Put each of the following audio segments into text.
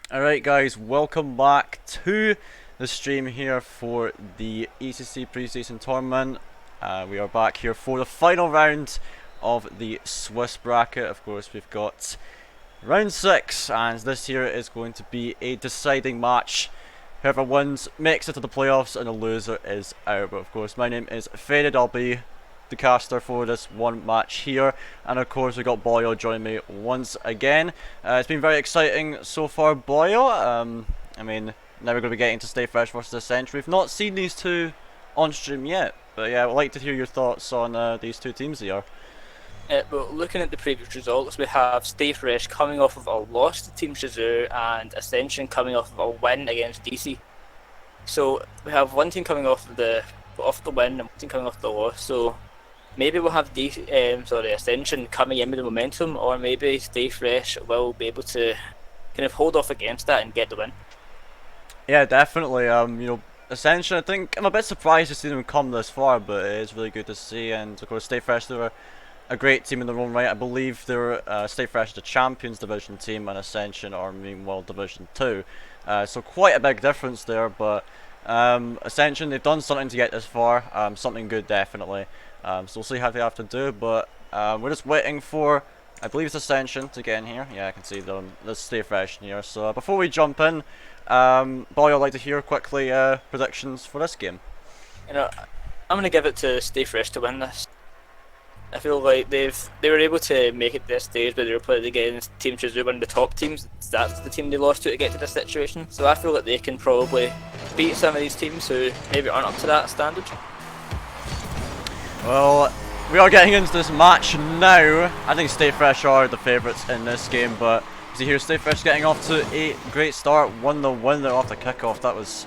Alright guys, welcome back to the stream here for the ECC Preseason tournament. We are back here for the final round of the Swiss bracket. Of course, we've got round 6, and this here is going to be a deciding match. Whoever wins makes it to the playoffs and the loser is out. But of course, my name is Faded. I'll be the caster for this one match here, and of course we got Boyle joining me once again. It's been very exciting so far, Boyle. I mean, now we're going to be getting to Stay Fresh versus Ascension. We've not seen these two on stream yet, but yeah, I'd like to hear your thoughts on these two teams here. Well, looking at the previous results, we have Stay Fresh coming off of a loss to Team Shizou and Ascension coming off of a win against DC. So we have one team coming off the win and one team coming off the loss. So maybe we'll have Ascension coming in with the momentum, or maybe Stay Fresh will be able to kind of hold off against that and get the win. Yeah, definitely. Ascension, I think I'm a bit surprised to see them come this far, but it is really good to see. And of course, Stay Fresh, they were a great team in their own right. I believe they're Stay Fresh, the Champions Division team, and Ascension are meanwhile Division 2. So quite a big difference there, but Ascension, they've done something to get this far, something good definitely. So we'll see how they have to do, but we're just waiting for, I believe it's Ascension to get in here. Yeah, I can see them. Let's Stay Fresh in here. So before we jump in, Boy, I'd like to hear quickly predictions for this game. I'm going to give it to Stay Fresh to win this. I feel like they were able to make it to this stage where they were playing against Team Shizou, one of the top teams. That's the team they lost to get to this situation. So I feel like they can probably beat some of these teams who maybe aren't up to that standard. Well, we are getting into this match now. I think Stay Fresh are the favourites in this game, but see here, Stay Fresh getting off to a great start. Won the win there off the kickoff. That was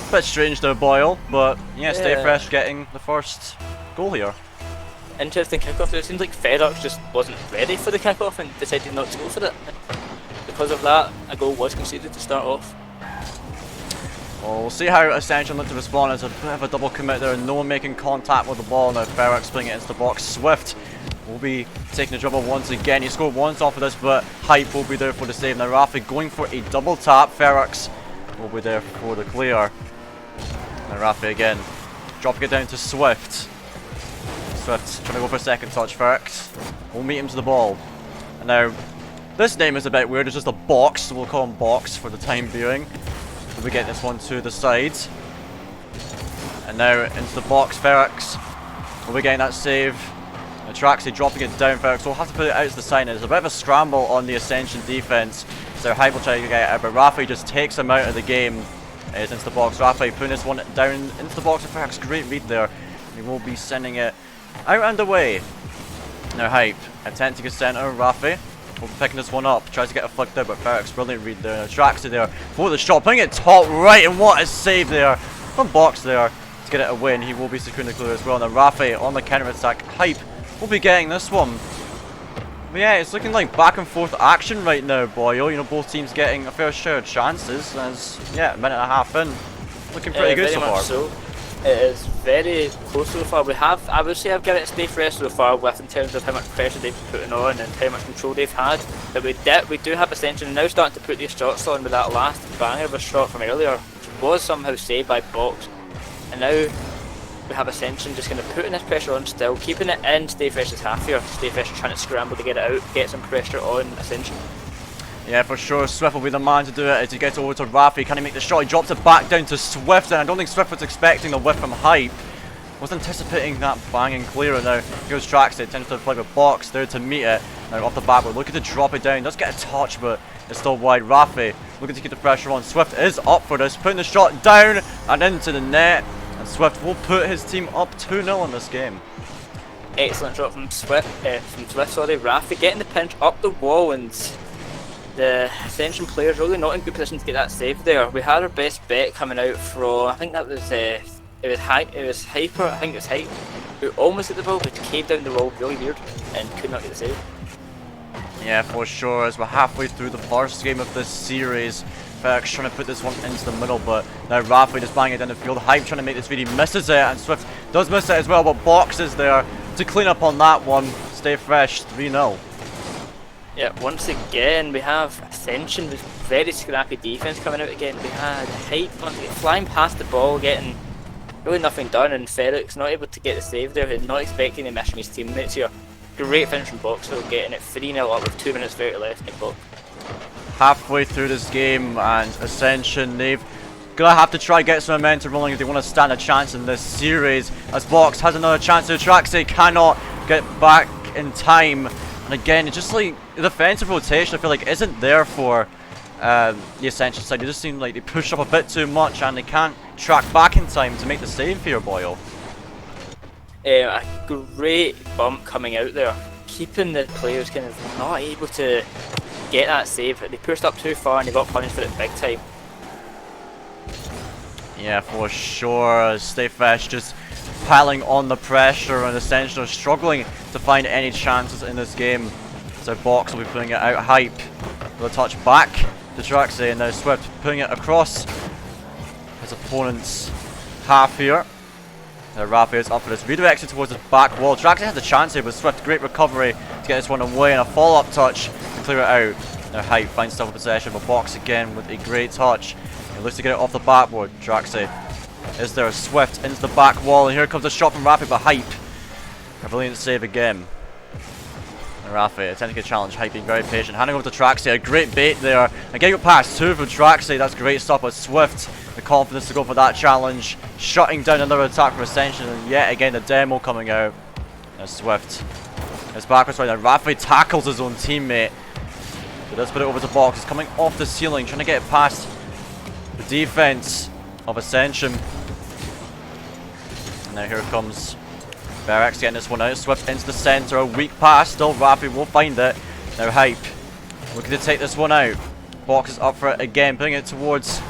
a bit strange there, Boyle, but yeah, Stay Fresh getting the first goal here. Interesting kickoff. It seems like FedEx just wasn't ready for the kickoff and decided not to go for it. Because of that, a goal was conceded to start off. Well, we'll see how Ascension look to respond. It's a bit of a double commit there. No one making contact with the ball. Now FedEx putting it into the box. Swift will be taking the dribble once again. He scored once off of this, but Hype will be there for the save. Now Rafi going for a double tap. FedEx will be there for the clear. Now Rafi again, dropping it down to Swift. Swift trying to go for a second touch. Ferrex will meet him to the ball. And now, this name is a bit weird. It's just a box, so we'll call him Box for the time being. So we get this one to the side. And now into the box. Ferrex will be getting that save. Traxi dropping it down. Ferrex will have to put it out to the side. There's a bit of a scramble on the Ascension defense. So Hype will try to get it out, but Rafi just takes him out of the game. It's into the box. Rafi putting this one down into the box. Ferrex, great read there. He will be sending it out and away. Now Hype attempting to centre. Rafi will be picking this one up. Tries to get a flick there, but Ferrex, brilliant read there. Now Traxi there for the shot, putting it top right, and what a save there from Box there to get it away, and he will be securing the clear as well. Now Rafi on the counter attack. Hype will be getting this one. But yeah, it's looking like back and forth action right now, Boyle. You know, both teams getting a fair share of chances. As yeah, a minute and a half in, looking pretty good so far. So. It is very close so far. I would say I've given it Stay Fresh so far with in terms of how much pressure they've been putting on and how much control they've had. But we do have Ascension now starting to put these shots on with that last banger of a shot from earlier, which was somehow saved by Box. And now we have Ascension just kind of putting this pressure on still, keeping it in Stay Fresh's half here. Stay Fresh trying to scramble to get it out, get some pressure on Ascension. Yeah, for sure, Swift will be the man to do it as he gets over to Rafi. Can he make the shot? He drops it back down to Swift, and I don't think Swift was expecting the whiff from Hype. Was anticipating that banging clearer. Now here's Traxi, attempts to play with Box there to meet it. Now off the back, we're looking to drop it down. Does get a touch, but it's still wide. Rafi looking to keep the pressure on. Swift is up for this, putting the shot down and into the net. And Swift will put his team up 2-0 in this game. Excellent shot from Swift. Rafi getting the pinch up the wall, and the Ascension players really not in good position to get that save there. We had our best bet coming out from, I think that was it was Hyper, I think it was Hype, who almost hit the ball but caved down the wall really weird and could not get the save. Yeah, for sure, as we're halfway through the first game of this series. Ferrex trying to put this one into the middle, but now Rafi just banging it down the field. Hype trying to make this read, he misses it, and Swift does miss it as well, but Box is there to clean up on that one. Stay Fresh, 3-0. Yeah, once again we have Ascension with very scrappy defense coming out again. We had Hype flying past the ball, getting really nothing done, and Ferrex not able to get the save there, and not expecting to miss from his teammates here. Great finish from Boxer, getting it 3-0 up with 2 minutes 30 left in the clock. Halfway through this game, and Ascension, they've gonna have to try get some momentum rolling if they want to stand a chance in this series. As Box has another chance to attract, they cannot get back in time. And again, it's just like the defensive rotation, I feel like, isn't there for the Ascension side. They just seem like they push up a bit too much and they can't track back in time to make the save here, Boyle. A great bump coming out there, keeping the players kind of not able to get that save. They pushed up too far and they got punished for it big time. Yeah, for sure. Stay Fresh just piling on the pressure, and Ascension are struggling to find any chances in this game. So Box will be putting it out. Hype with a touch back to Traxxas, and now Swift putting it across his opponent's half here. Now Rafi is up for this redirection towards his back wall. Traxxas has a chance here, but Swift, great recovery to get this one away, and a follow-up touch to clear it out. Now Hype finds double possession, but Box again with a great touch. He looks to get it off the backboard. Traxxas is there. Swift into the back wall, and here comes a shot from Rafi, but Hype, a brilliant save again. And Rafi attempting a challenge. Hype being very patient, handing over to Traxxas. A great bait there. And getting past 2 from Traxxas. That's great stop with Swift. The confidence to go for that challenge, shutting down another attack from Ascension, and yet again the demo coming out. Now Swift is backwards right now. Rafi tackles his own teammate. So let's put it over to Box. He's coming off the ceiling, trying to get it past the defense of Ascension. And now here comes Ferrex getting this one out. Swift into the center, a weak pass. Still Rafi will find it. Now Hype looking to take this one out. Box is up for it again, putting it towards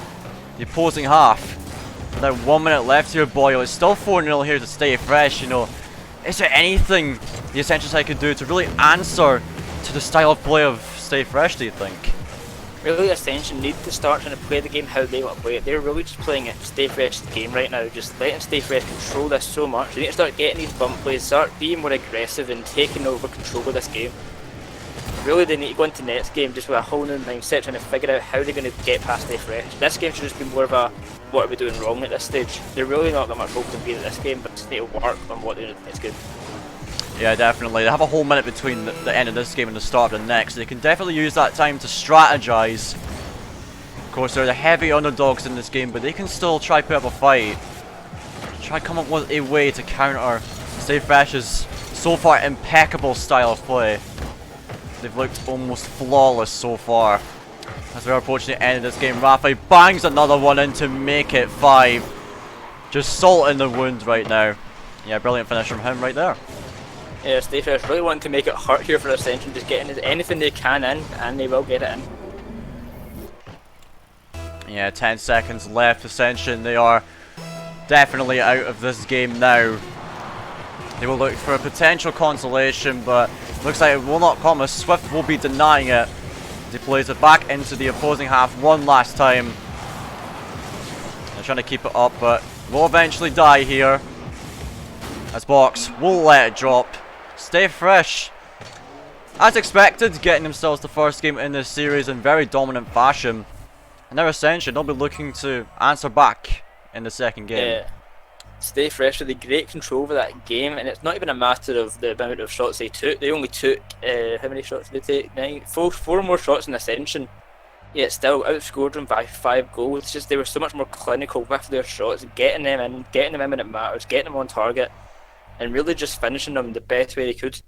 the opposing half. With now 1 minute left here, Boyle. It's still 4-0 here to Stay Fresh. You know, is there anything the Ascension side could do to really answer to the style of play of Stay Fresh, do you think? Really, Ascension need to start trying to play the game how they want to play it. They're really just playing a Stay Fresh game right now, just letting Stay Fresh control this so much. They need to start getting these bump plays, start being more aggressive and taking over control of this game. Really, they need to go into next game just with a whole new mindset, trying to figure out how they're going to get past Stay Fresh. This game should just be more of a, what are we doing wrong at this stage? They're really not that much hope to be in this game, but just need to work on what they're doing. It's good. Yeah, definitely. They have a whole minute between the end of this game and the start of the next. They can definitely use that time to strategize. Of course, they're the heavy underdogs in this game, but they can still try put up a fight. Try come up with a way to counter Stay Fresh's so far impeccable style of play. They've looked almost flawless so far. As we're approaching the end of this game, Rafi bangs another one in to make it 5. Just salt in the wound right now. Yeah, brilliant finish from him right there. Yeah, Stay Fresh really want to make it hurt here for Ascension, just getting anything they can in, and they will get it in. Yeah, 10 seconds left. Ascension, they are definitely out of this game now. They will look for a potential consolation, but looks like it will not come, as Swift will be denying it. He plays it back into the opposing half one last time. They're trying to keep it up, but will eventually die here. As Box will let it drop. Stay Fresh, as expected, getting themselves the first game in this series in very dominant fashion. And now Ascension, they'll be looking to answer back in the second game. Yeah. Stay Fresh with a great control over that game, and it's not even a matter of the amount of shots they took. They only took, how many shots did they take? Four more shots in Ascension. Yet still outscored them by 5 goals. It's just they were so much more clinical with their shots, getting them in when it matters, getting them on target, and really just finishing them the best way they could.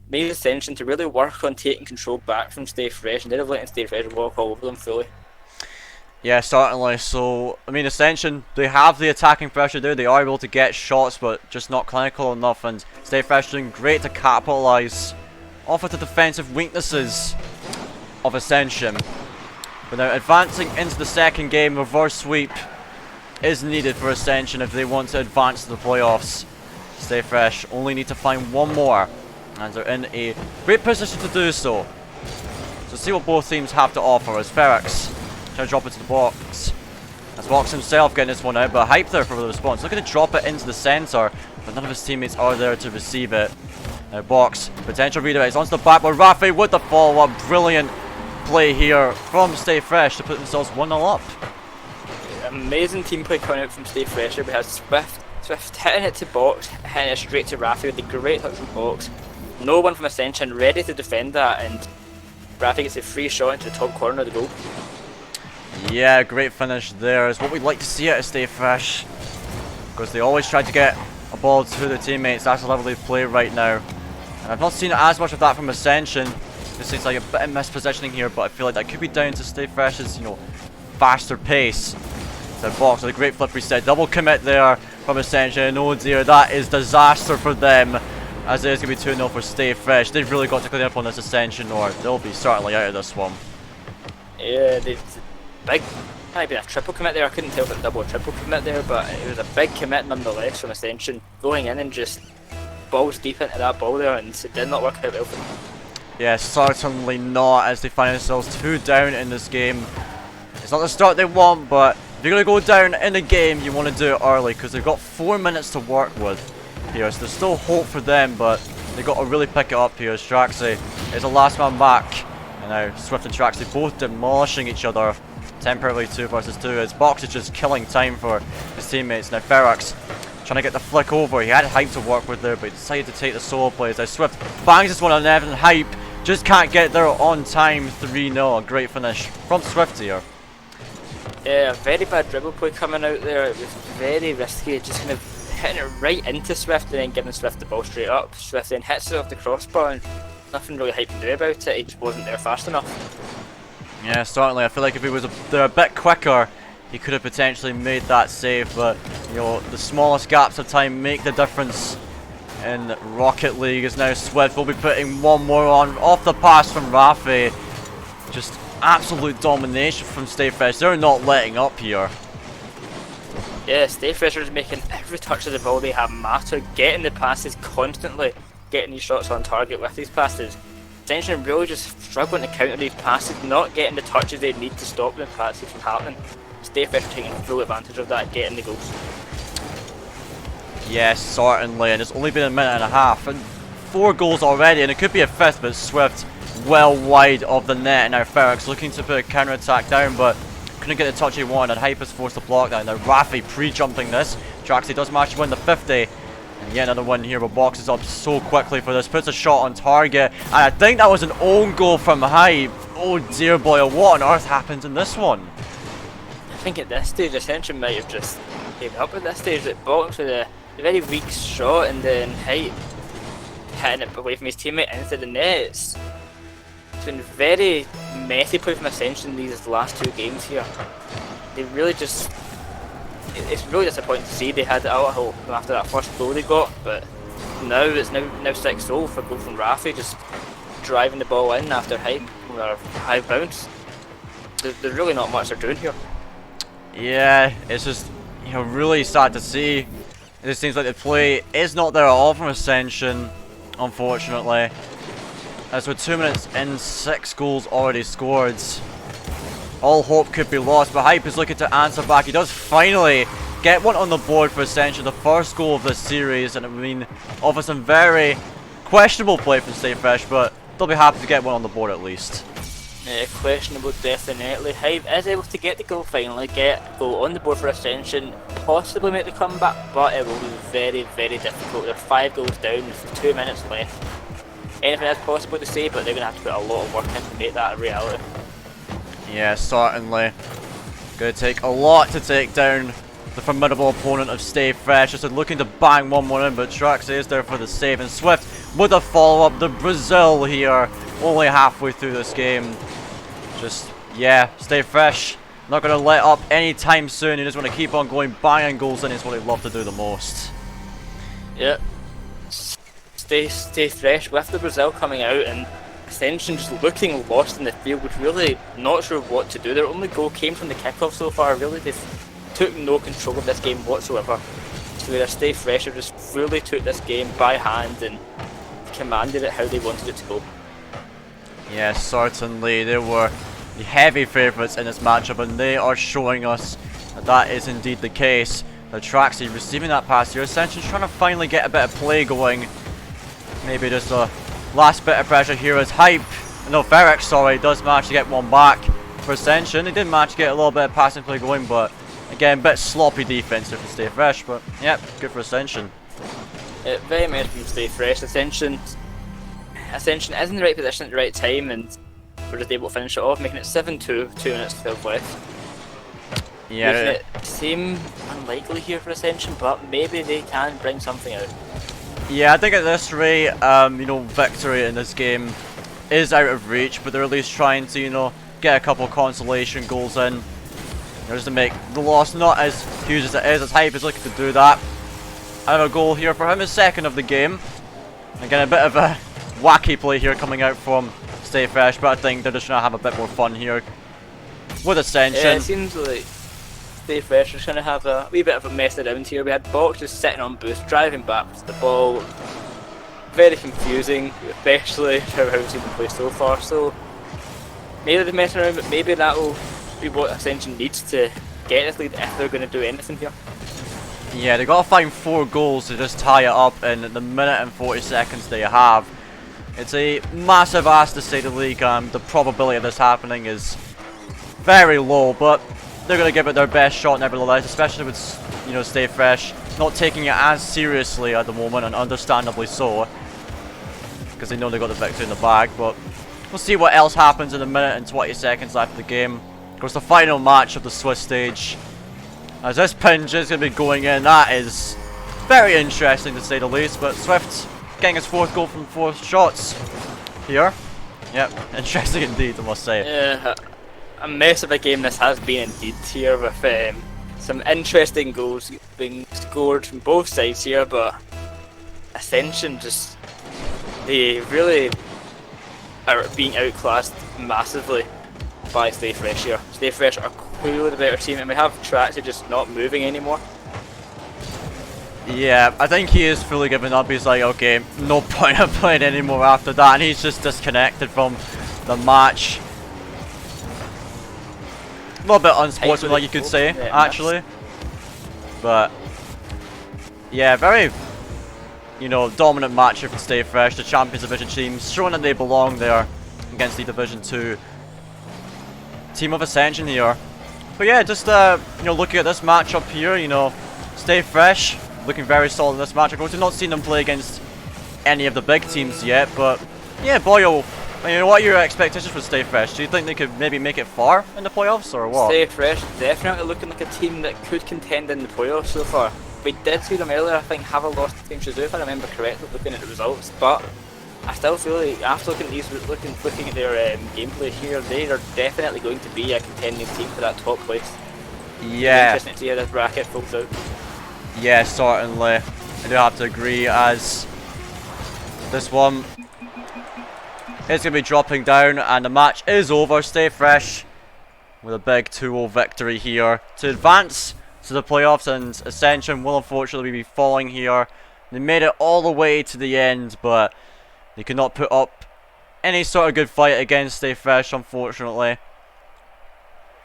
Made Ascension to really work on taking control back from Stay Fresh instead of letting Stay Fresh walk all over them fully. Yeah, certainly. So, I mean, Ascension, they have the attacking pressure there. They are able to get shots, but just not clinical enough. And Stay Fresh doing great to capitalise off of the defensive weaknesses of Ascension. But now advancing into the second game, reverse sweep is needed for Ascension if they want to advance to the playoffs. Stay Fresh only need to find one more, and they're in a great position to do so. So see what both teams have to offer, as Ferrex trying to drop it to the box. As Box himself getting this one out, but Hype there for the response. Looking to drop it into the center, but none of his teammates are there to receive it. Now Box, potential redirects onto the backboard. Rafi with the follow-up. Brilliant play here from Stay Fresh to put themselves 1-0 up. Amazing team play coming out from Stay Fresh. We had Swift hitting it to Box, hitting it straight to Rafi with a great touch from Box. No one from Ascension ready to defend that, and Rafi gets a free shot into the top corner of the goal. Yeah, great finish there is what we'd like to see out of Stay Fresh, because they always try to get a ball to the teammates. That's the level they play right now. And I've not seen as much of that from Ascension. This seems like a bit of mispositioning here, but I feel like that could be down to Stay Fresh's, faster pace. So Box with a great flip reset. Double commit there from Ascension. Oh dear, that is disaster for them, as it is going to be 2-0 for Stay Fresh. They've really got to clean up on this Ascension, or they'll be certainly out of this one. Yeah, big, might have been a triple commit there. I couldn't tell if it was a double or triple commit there, but it was a big commit nonetheless from Ascension. Going in and just balls deep into that ball there, and it did not work out well for them. Yeah, certainly not, as they find themselves 2 down in this game. It's not the start they want, but if you're going to go down in the game, you want to do it early, because they've got 4 minutes to work with here. So there's still hope for them, but they've got to really pick it up here. As Traxy is the last man back, and now Swift and Traxy both demolishing each other. Temporarily 2 versus 2, as Box is just killing time for his teammates. Now Ferox trying to get the flick over. He had Hype to work with there, but he decided to take the solo plays. Now Swift bangs this one on Evan. Hype just can't get there on time. 3-0. A great finish from Swift here. Yeah, a very bad dribble play coming out there. It was very risky, just kind of hitting it right into Swift and then giving Swift the ball straight up. Swift then hits it off the crossbar, and nothing really Hype can do about it. He just wasn't there fast enough. Yeah, certainly. I feel like if he was there a bit quicker, he could have potentially made that save, but the smallest gaps of time make the difference in Rocket League. As now Swift will be putting one more on off the pass from Rafi. Just absolute domination from Stay Fresh. They're not letting up here. Yeah, Stay Fresh is making every touch of the ball they have matter, getting the passes constantly, getting these shots on target with these passes. Ascension really just struggling to counter these passes, not getting the touches they need to stop the passes from happening. Stay Fresh taking full advantage of that, getting the goals. Yes, certainly, and it's only been a minute and a half, and 4 goals already, and it could be a 5th, but Swift well wide of the net. And now Ferox looking to put a counter attack down, but couldn't get the touch he wanted, and Hype is forced to block that. Now Rafi pre-jumping this. Traxy does manage to win the 50. And yet another one here, but Box is up so quickly for this. Puts a shot on target, and I think that was an own goal from Hype. Oh dear boy, what on earth happened in this one? I think at this stage, Ascension might have just gave up at this stage. That Box with a very weak shot, and then Hype hitting it away from his teammate into the net. It's been very messy play from Ascension these last 2 games here. They really just... It's really disappointing to see. They had it out of hope after that first goal they got, but now it's now 6-0 for a goal from Rafi, just driving the ball in after Hype or high bounce. There's really not much they're doing here. Yeah, it's just really sad to see. It seems like the play is not there at all from Ascension, unfortunately. As we're 2 minutes in, 6 goals already scored. All hope could be lost, but Hype is looking to answer back. He does finally get one on the board for Ascension, the first goal of this series, and it would mean offer some very questionable play from Stay Fresh, but they'll be happy to get one on the board at least. Yeah, questionable definitely. Hype is able to get the goal finally, get a goal on the board for Ascension, possibly make the comeback, but it will be very, very difficult. They're 5 goals down with 2 minutes left. Anything is possible to say, but they're going to have to put a lot of work in to make that a reality. Yeah, certainly. Going to take a lot to take down the formidable opponent of Stay Fresh. Just looking to bang one more in, but Traxy is there for the save. And Swift with a follow-up. The Brazil here, only halfway through this game. Just, yeah, Stay Fresh. Not going to let up anytime soon. You just want to keep on going, banging goals in. It's what they love to do the most. Yep. Stay Fresh with the Brazil coming out, and Ascension just looking lost in the field, which really not sure what to do. Their only goal came from the kickoff so far. Really, they took no control of this game whatsoever. So their Stay Fresh have just fully took this game by hand and commanded it how they wanted it to go. Yes, certainly. They were the heavy favourites in this matchup, and they are showing us that that is indeed the case. The Traxy receiving that pass here. Ascension's trying to finally get a bit of play going. maybe just a last bit of pressure here as Hype, no, Ferex, sorry, does manage to get one back for Ascension. They did manage to get a little bit of passing play going, but again, a bit sloppy defense if you stay fresh, but yep, good for Ascension. Very much from Stay Fresh. Ascension is in the right position at the right time, and we're just able to finish it off, making it 7-2, 2 minutes 12 left. Yeah, Making it seem unlikely here for Ascension, but maybe they can bring something out. yeah, I think at this rate, you know, victory in this game is out of reach, but they're at least trying to, you know, get a couple consolation goals in, just to make the loss not as huge as it is. As Hype is looking to do that. Another goal here for him, his second of the game. Again, a bit of a wacky play here coming out from Stay Fresh, but I think they're just trying to have a bit more fun here with Ascension. Yeah, it seems like Stay Fresh is going to have a wee bit of a mess around here. We had Box just sitting on boost, driving back to the ball. Very confusing, especially how we've seen them play so far. So maybe they're messing around, but maybe that'll be what Ascension needs to get this lead if they're going to do anything here. Yeah, they've got to find 4 goals to just tie it up in the minute and 40 seconds they have. It's a massive ask to say the league. The probability of this happening is very low, but they're going to give it their best shot nevertheless, especially with, you know, Stay Fresh not taking it as seriously at the moment, and understandably so, because they know they got the victory in the bag. But we'll see what else happens in a minute and 20 seconds after the game. Of course, the final match of the Swiss stage. As this pinch is going to be going in, that is very interesting to say the least. But Swift getting his 4th goal from 4 shots here. Yep, interesting indeed, I must say. Yeah, a mess of a game this has been indeed here, with some interesting goals being scored from both sides here, but Ascension just, they really are being outclassed massively by Stay Fresh here. Stay Fresh are clearly the better team, and we have Traxy just not moving anymore. Yeah, I think he is fully given up. He's like, okay, no point of playing anymore after that, and he's just disconnected from the match. A little bit unsportsmanlike, you could say, actually. But yeah, very, you know, dominant match here for Stay Fresh. The Champions Division teams showing that they belong there against the Division 2 team of Ascension here. But yeah, just you know, looking at this matchup here, you know, Stay Fresh looking very solid in this match. Of course, we've not seen them play against any of the big teams yet, but yeah, Boyo, you know, what are your expectations for Stay Fresh? Do you think they could maybe make it far in the playoffs, or what? Stay Fresh definitely looking like a team that could contend in the playoffs so far. We did see them earlier, I think, have a loss to Team Shazoo, if I remember correctly, looking at the results, but I still feel like after looking at these, looking at their gameplay here, they are definitely going to be a contending team for that top place. Yeah. Interesting to see how this bracket folds out. Yeah, certainly. I do have to agree, as this one is going to be dropping down, and the match is over. Stay Fresh with a big 2-0 victory here to advance to the playoffs, and Ascension will unfortunately be falling here. They made it all the way to the end, but they could not put up any sort of good fight against Stay Fresh, unfortunately.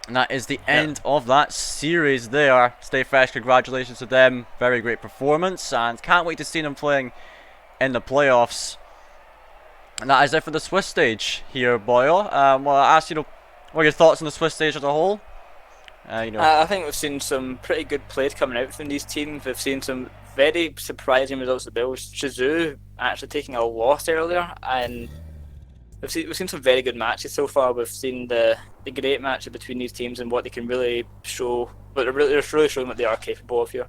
And that is the end of that series there. Stay Fresh, congratulations to them. Very great performance, and can't wait to see them playing in the playoffs. And that is it for the Swiss stage here, Boyle. Well, I asked you, what are your thoughts on the Swiss stage as a whole? You know. I think we've seen some pretty good plays coming out from these teams. We've seen some very surprising results at the Bills. Shazoo actually taking a loss earlier, and we've seen some very good matches so far. We've seen the great matchup between these teams and what they can really show, but they're really showing what they are capable of here.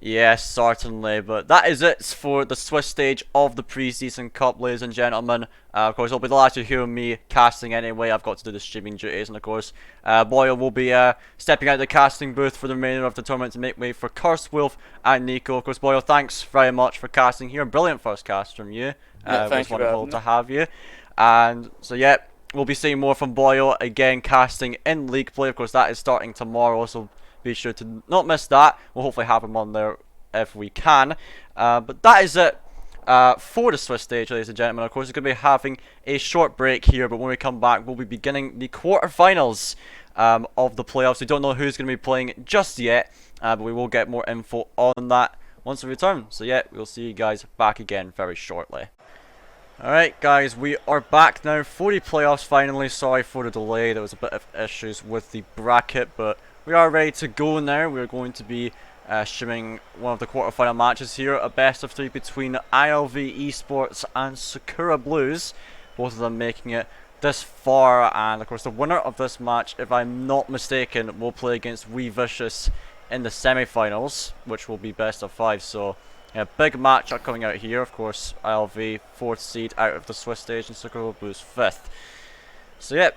Yes, certainly, but that is it for the Swiss stage of the Preseason Cup, ladies and gentlemen. Of course, it'll be the last to hear me casting anyway. I've got to do the streaming duties, and of course, Boyle will be stepping out of the casting booth for the remainder of the tournament to make way for Curse, Wolf, and Nico. Of course, Boyle, thanks very much for casting here. Brilliant first cast from you. Thank you. It's wonderful to me. have you. And so, yeah, we'll be seeing more from Boyle again, casting in League Play. Of course, that is starting tomorrow, so be sure to not miss that. We'll hopefully have him on there if we can. But that is it for the Swiss stage, ladies and gentlemen. Of course, we're going to be having a short break here, but when we come back, we'll be beginning the quarterfinals of the playoffs. We don't know who's going to be playing just yet, but we will get more info on that once we return. So yeah, we'll see you guys back again very shortly. Alright guys, we are back now for the playoffs finally. Sorry for the delay, there was a bit of issues with the bracket, but we are ready to go now. We're going to be streaming one of the quarterfinal matches here, a best of 3 between ILV Esports and Sakura Blues, both of them making it this far. And of course the winner of this match, if I'm not mistaken, will play against Wee Vicious in the semi-finals, which will be best of 5. So yeah, big matchup coming out here. Of course, ILV 4th seed out of the Swiss stage and Sakura Blues 5th. So yeah,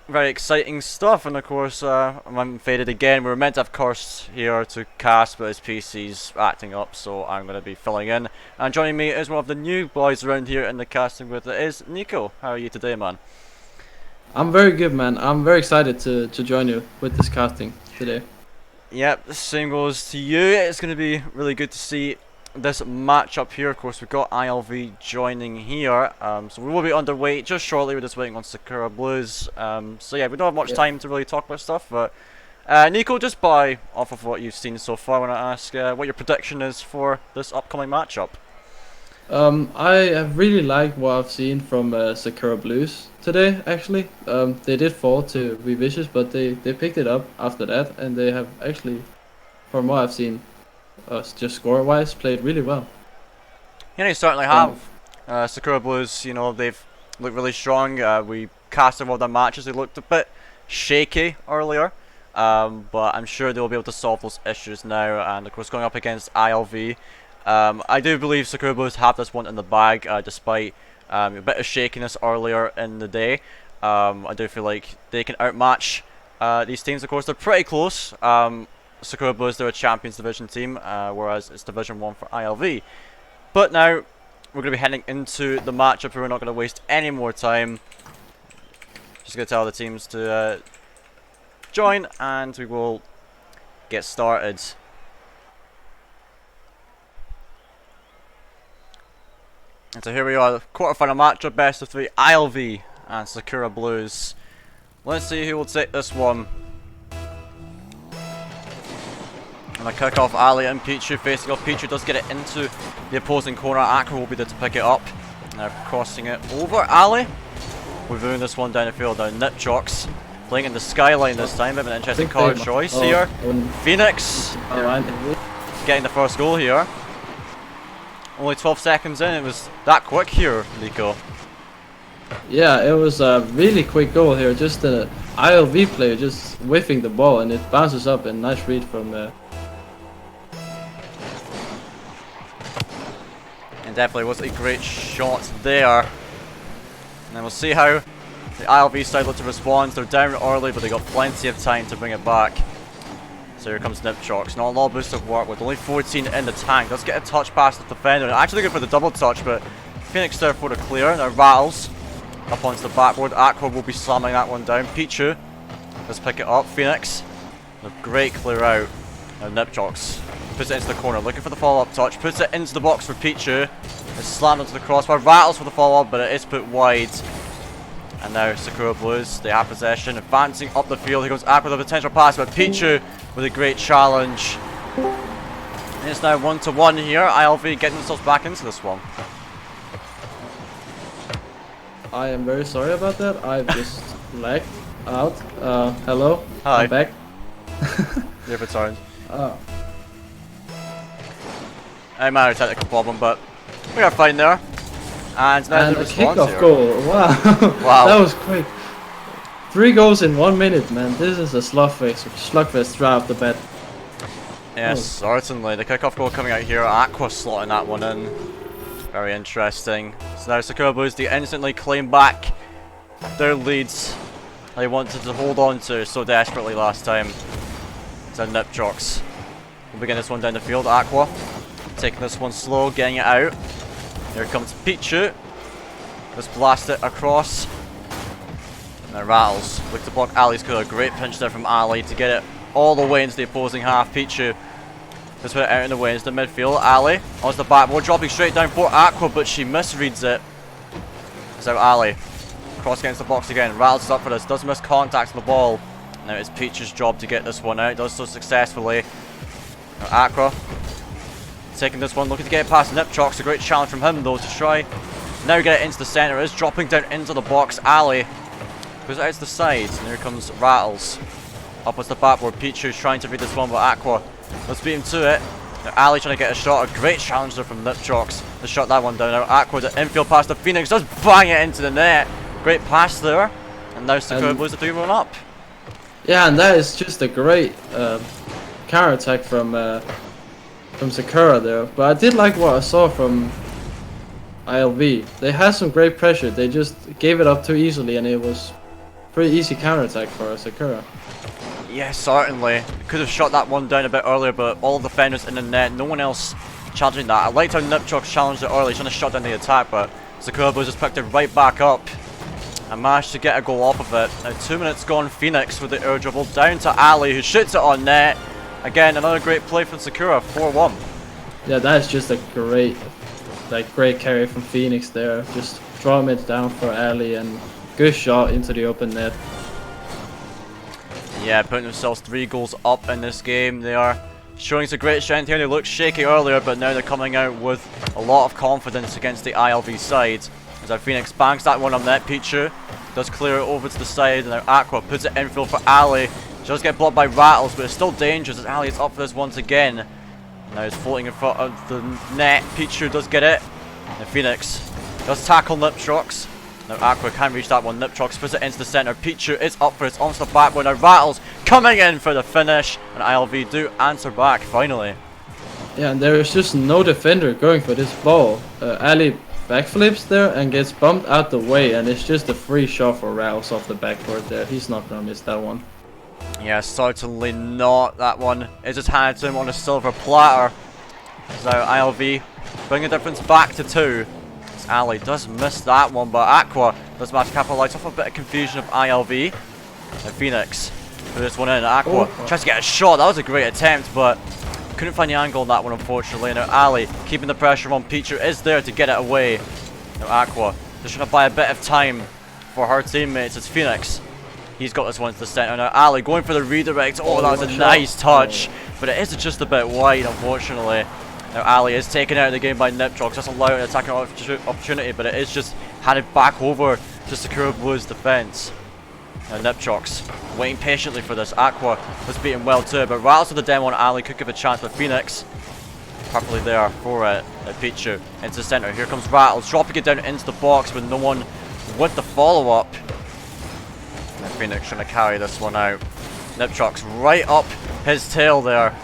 very exciting stuff. And of course, I'm faded again. We were meant to have Curse here to cast, but his PC's acting up, so I'm going to be filling in. And joining me is one of the new boys around here in the casting booth. It is Nico. How are you today, man? I'm very good, man. I'm very excited to join you with this casting today. Yep, the same goes to you. It's going to be really good to see this matchup here. Of course, we've got ILV joining here, so we will be underway just shortly. We're just waiting on Sakura Blues. So yeah, we don't have much time to really talk about stuff, but Nico, just by off of what you've seen so far, I want to ask what your prediction is for this upcoming matchup. I have really liked what I've seen from Sakura Blues today, actually. They did fall to Wee Vicious, but they picked it up after that, and they have actually, from what I've seen, just score-wise, played really well. Yeah, they certainly have. Sakura Blues, you know, they've looked really strong. We casted one of their matches. They looked a bit shaky earlier, but I'm sure they'll be able to solve those issues now. And of course, going up against ILV, I do believe Sakura Blues have this one in the bag, despite a bit of shakiness earlier in the day. I do feel like they can outmatch these teams. Of course, they're pretty close. Sakura Blues, they're a Champions Division team, whereas it's Division 1 for ILV. But now, we're going to be heading into the matchup. We're not going to waste any more time. Just going to tell the teams to join, and we will get started. And so here we are, the quarterfinal matchup, best of 3, ILV and Sakura Blues. Let's see who will take this one. And a kick off, Ali and Pichu facing off. Pichu does get it into the opposing corner. Aqua will be there to pick it up. Now crossing it over. Ali, we're moving this one down the field. Now Nipjox playing in the skyline this time. Bit of an interesting card choice here. Phoenix getting the first goal here. Only 12 seconds in, it was that quick here, Nico. Yeah, it was a really quick goal here. Just an ILV player just whiffing the ball, and it bounces up. And nice read from And definitely was a great shot there. And then we'll see how the ILV side look to respond. They're down early, but they got plenty of time to bring it back. So here comes Nipjox. Not a lot of boost of work with only 14 in the tank. Does get a touch past the defender. Actually good for the double touch, but Phoenix there for the clear. Now Rattles up onto the backboard. Aqua will be slamming that one down. Pichu, let's pick it up. Phoenix, a great clear out. Now Nipjox puts it into the corner, looking for the follow-up touch. Puts it into the box for Pichu. It's slammed into the crossbar. Rattles for the follow-up, but it is put wide. And now Sakura Blues, they have possession, advancing up the field. Here goes Aqua with a potential pass, but Pichu with a great challenge. And it's now 1-1 here. ILV getting themselves back into this one. I am very sorry about that. I've just lagged out. Hello. Hi. I'm back. You've returned. I minor technical problem, but we are fine there. And now the response kickoff here. goal. Wow. Wow. That was quick. 3 goals in 1 minute, man. This is a slugfest right off the bat. Yes, certainly. The kickoff goal coming out here. Aqua slotting that one in. Very interesting. So now Sakura Blues, they instantly claim back their leads they wanted to hold on to so desperately last time. So Nipjox will begin this one down the field. Aqua taking this one slow, getting it out. Here comes Pichu. Let's blast it across. Now Rattles look to block Ali's clear. Great pinch there from Ali to get it all the way into the opposing half. Pichu just put it out in the way into the midfield. Ali onto the backboard, dropping straight down for Aqua, but she misreads it. So Ali cross against the box again. Rattles is up for this. Does miss contact on the ball. Now it's Pichu's job to get this one out. Does so successfully. Now Aqua taking this one, looking to get it past Niptrox. A great challenge from him though to try now get it into the center. Is dropping down into the box. Ali goes out to the side, and here comes Rattles. Up the backboard. Pichu's trying to read this one, but Aqua let's beat him to it. Now Ali trying to get a shot. A great challenge there from Niptrox to shut that one down. Now Aqua, the infield pass to Phoenix, does bang it into the net. Great pass there. And now Sakura Blues are 3-1 up. Yeah, and that is just a great counter attack from Sakura there. But I did like what I saw from ILV. They had some great pressure. They just gave it up too easily, and it was pretty easy counter attack for Sakura. Yeah, certainly. Could have shot that one down a bit earlier, but all the defenders in the net, no one else challenging that. I liked how Niptrox challenged it early, trying to shut down the attack, but Sakura Blues just picked it right back up and managed to get a goal off of it. Now 2 minutes gone, Phoenix with the air dribble down to Ali, who shoots it on net. Again, another great play from Sakura, 4-1. Yeah, that is just a great carry from Phoenix there. Just draw it down for Ali and good shot into the open net. Yeah, putting themselves 3 goals up in this game. They are showing some great strength here. They looked shaky earlier, but now they're coming out with a lot of confidence against the ILV side. As our Phoenix banks that one on net, Pichu does clear it over to the side, and now Aqua puts it infield for Ali. She does get blocked by Rattles, but it's still dangerous as Ali is up for this once again. Now it's floating in front of the net. Pichu does get it. And Phoenix does tackle Niptrox. Now Aqua can't reach that one. Niptrox puts it into the center. Pichu is up for it. Onto the backboard. Now Rattles coming in for the finish. And ILV do answer back finally. Yeah, and there is just no defender going for this ball. Ali backflips there and gets bumped out the way, and it's just a free shot for Rattles off the backboard there. He's not gonna miss that one. Yeah, certainly not. That one is just handed to him on a silver platter. So ILV bring the difference back to 2. As Ali does miss that one, but Aqua does manage to capitalize off a bit of confusion of ILV. And Phoenix put this one in. Aqua tries to get a shot. That was a great attempt, but couldn't find the angle on that one, unfortunately. Now Ali keeping the pressure on. Pichu is there to get it away. Now Aqua just trying to buy a bit of time for her teammates. It's Phoenix. He's got this one to the center. Now Ali going for the redirect. Oh, that was a nice touch, but it is just a bit wide, unfortunately. Now Ali is taken out of the game by Niptrox. That's allowing an attacking opportunity, but it is just handed back over to Sakura Blues defense. Now Niptrox waiting patiently for this. Aqua was beaten well too, but Rattles with the demo on Ali could give a chance, but Phoenix perfectly there for it. Pichu into the center. Here comes Rattles dropping it down into the box with no one with the follow-up. And Phoenix trying to carry this one out. Niptrox right up his tail there.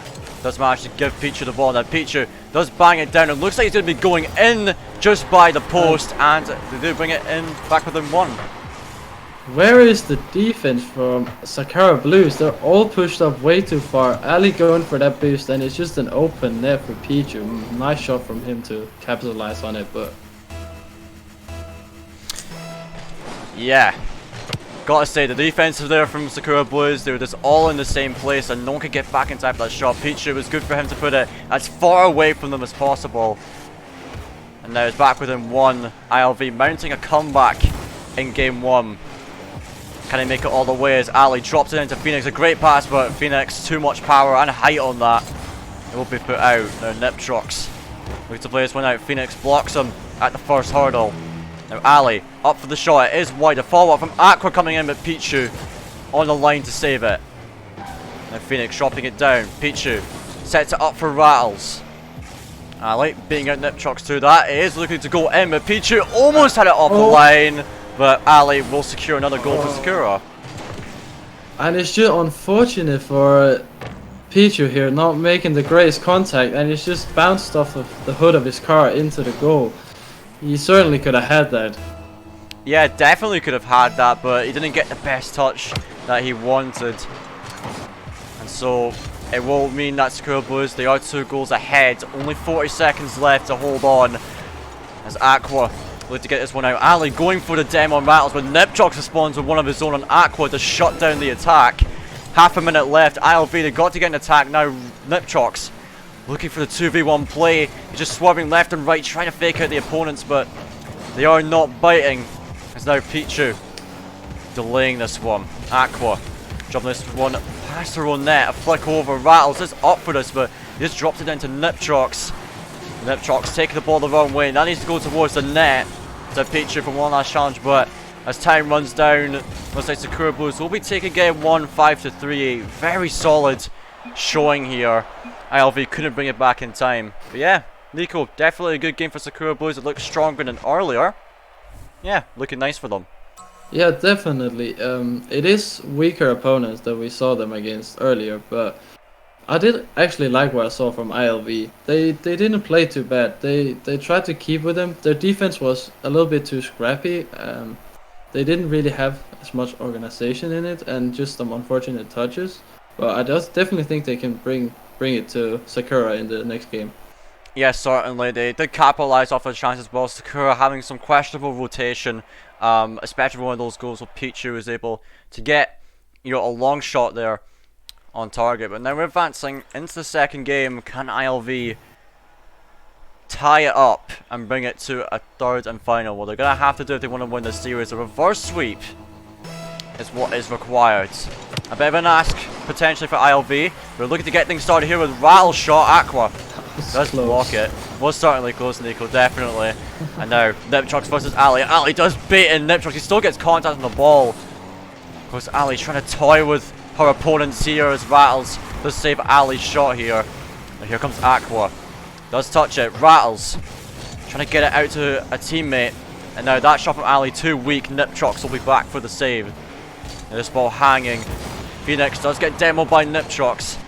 Does manage to give Pichu the ball. Now Pichu does bang it down. It looks like he's going to be going in just by the post, and they do bring it in back within 1. Where is the defense from Sakura Blues? They're all pushed up way too far. Ali going for that boost, and it's just an open net for Pichu. Nice shot from him to capitalize on it, but yeah. Gotta say, the defense is there from Sakura Blues. They were just all in the same place, and no one could get back in time for that shot. Pichu, was good for him to put it as far away from them as possible. And now it's back within 1. ILV mounting a comeback in game 1. Can he make it all the way as Ali drops it into Phoenix? A great pass, but Phoenix, too much power and height on that. It will be put out. Now Niptrox looking to play this one out. Phoenix blocks him at the first hurdle. Now Ali up for the shot. It is wide. A follow-up from Aqua coming in, but Pichu on the line to save it. Now Phoenix dropping it down. Pichu sets it up for Rattles. I like beating out Niptrox too. That is looking to go in, but Pichu almost had it off the line. But Ali will secure another goal for Sakura. and it's just unfortunate for Pichu here not making the greatest contact, and it's just bounced off of the hood of his car into the goal. He certainly could have had that. Yeah, definitely could have had that, but he didn't get the best touch that he wanted. And so it will mean that Sakura Blues, they are 2 goals ahead. Only 40 seconds left to hold on. As Aqua look to get this one out. Ali going for the demo on Rattles, but Niptrox responds with one of his own on Aqua to shut down the attack. Half a minute left. ILV, they got to get an attack. Now Niptrox looking for the 2v1 play. He's just swerving left and right, trying to fake out the opponents, but they are not biting. It's now Pichu delaying this one. Aqua dropping this one past her own net. A flick over. Rattles is up for this, but he just dropped it down to Niptrox. Niptrox taking the ball the wrong way. That needs to go towards the net to Pichu for one last challenge, but as time runs down, looks like Sakura Blues will be taking game 1, 5-3. Very solid showing here. ILV couldn't bring it back in time. But yeah, Nico, definitely a good game for Sakura Blues. It looks stronger than earlier. Yeah, looking nice for them. Yeah, definitely. It is weaker opponents that we saw them against earlier, but I did actually like what I saw from ILV. They didn't play too bad. They tried to keep with them. Their defense was a little bit too scrappy. They didn't really have as much organization in it, and just some unfortunate touches. But I just definitely think they can bring it to Sakura in the next game. Yes, certainly. They did capitalize off the chance as well. Sakura having some questionable rotation, especially one of those goals where Pichu was able to get, a long shot there on target. But now we're advancing into the second game. Can ILV tie it up and bring it to a third and final? Well, they're going to have to do if they want to win this series. A reverse sweep is what is required. A bit of an ask potentially for ILV. We're looking to get things started here with Rattle Shot. Aqua does block it. Was certainly close, Nico, definitely. And now Niptrox versus Ali. Ali does bait in Niptrox. He still gets contact on the ball. Of course, Ali trying to toy with her opponents here as Rattles does save Ali's shot here. And here comes Aqua. Does touch it. Rattles trying to get it out to a teammate. And now that shot from Ali too weak. Niptrox will be back for the save. And this ball hanging. Phoenix does get demoed by Niptrox.